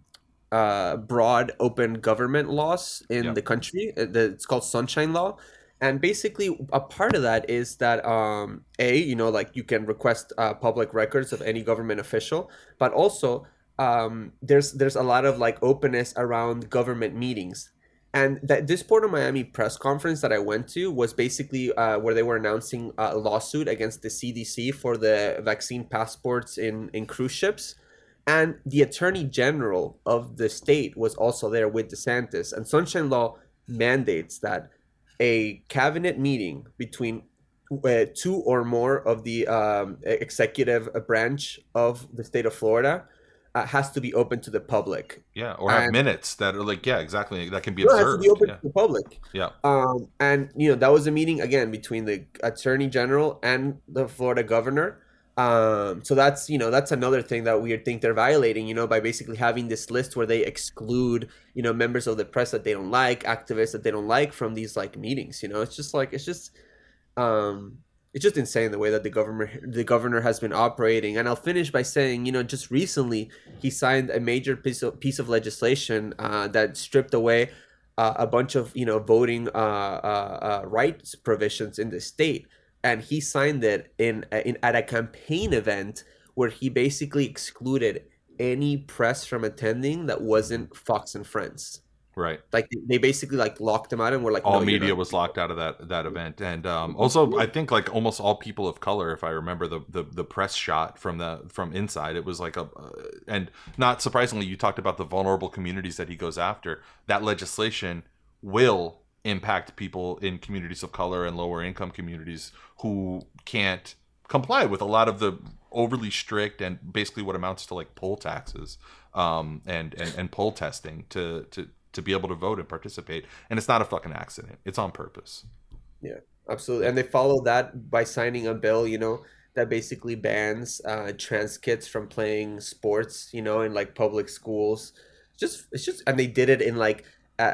open government laws in the country. It's called Sunshine Law. And basically a part of that is that, like you can request public records of any government official, but also there's a lot of like openness around government meetings. And this Port of Miami press conference that I went to was basically where they were announcing a lawsuit against the CDC for the vaccine passports in cruise ships. And the attorney general of the state was also there with DeSantis. And Sunshine Law mandates that a cabinet meeting between two or more of the executive branch of the state of Florida has to be open to the public. Yeah, or have minutes that are like, yeah, exactly, that can be It has observed. to be open to the public. Yeah. And that was a meeting again between the attorney general and the Florida governor. So that's another thing that we think they're violating, by basically having this list where they exclude, members of the press that they don't like, activists that they don't like from these like meetings. It's just insane the way that the governor has been operating. And I'll finish by saying, just recently he signed a major piece of legislation that stripped away a bunch of voting rights provisions in the state, and he signed it at a campaign event where he basically excluded any press from attending that wasn't Fox and Friends. Right. Like they basically like locked him out and were like, all media was locked out of that event. And also I think like almost all people of color, if I remember the press shot from inside, it was like and not surprisingly, you talked about the vulnerable communities that he goes after. That legislation will impact people in communities of color and lower income communities who can't comply with a lot of the overly strict and basically what amounts to like poll taxes and poll testing to be able to vote and participate. And it's not a fucking accident. It's on purpose. Yeah, absolutely. And they followed that by signing a bill, that basically bans trans kids from playing sports, in like public schools. It's just, and they did it in like a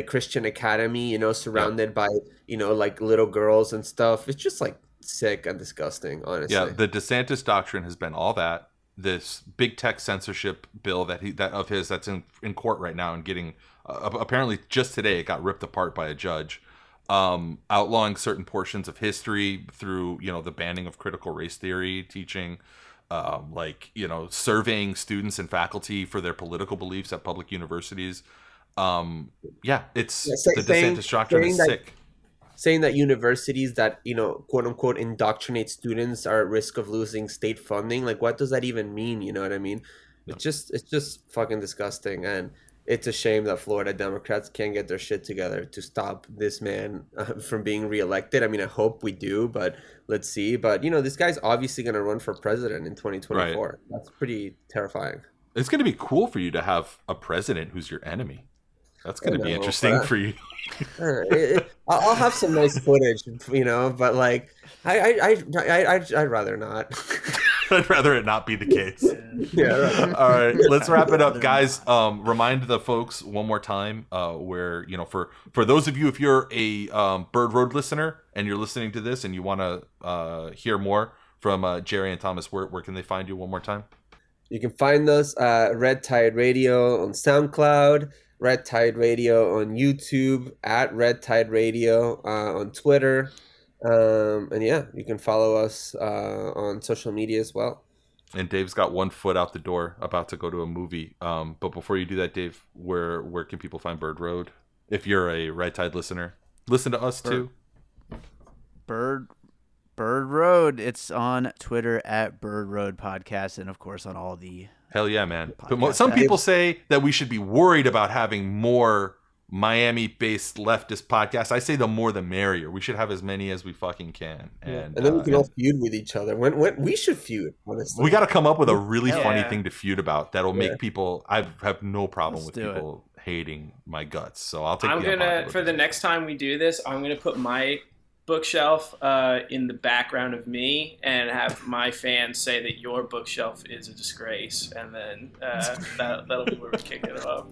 Christian academy, surrounded by, like little girls and stuff. It's just like sick and disgusting, honestly. Yeah, the DeSantis doctrine has been all that. This big tech censorship bill that's in court right now and getting apparently just today it got ripped apart by a judge, outlawing certain portions of history through the banning of critical race theory teaching, surveying students and faculty for their political beliefs at public universities. The DeSantis doctrine is sick. Saying that universities that, quote unquote, indoctrinate students are at risk of losing state funding. Like, what does that even mean? You know what I mean? Yeah. It's just fucking disgusting. And it's a shame that Florida Democrats can't get their shit together to stop this man from being reelected. I mean, I hope we do, but let's see. But, this guy's obviously going to run for president in 2024. Right. That's pretty terrifying. It's going to be cool for you to have a president who's your enemy. That's going to be interesting for you. I'll have some nice footage, but like, I'd rather not. I'd rather it not be the case. Yeah. Right. All right, let's wrap it up, guys. Remind the folks one more time where, for those of you, if you're a Bird Road listener and you're listening to this and you want to hear more from Jerry and Thomas, where can they find you one more time? You can find us Red Tide Radio on SoundCloud, Red Tide Radio on YouTube, at Red Tide Radio on Twitter. And yeah, you can follow us on social media as well. And Dave's got one foot out the door, about to go to a movie. But before you do that, Dave, where can people find Bird Road? If you're a Red Tide listener, listen to us too. Bird Road. It's on Twitter at Bird Road Podcast, and of course on all the hell yeah, man. But some people say that we should be worried about having more Miami-based leftist podcasts. I say the more the merrier. We should have as many as we fucking can. And then we can all feud with each other. When we should feud, honestly. We got to come up with a really funny thing to feud about that'll make people. I have no problem with people hating my guts. So I'll take. For the next time we do this, I'm gonna put my bookshelf in the background of me and have my fans say that your bookshelf is a disgrace, and then that'll be where we kick it off.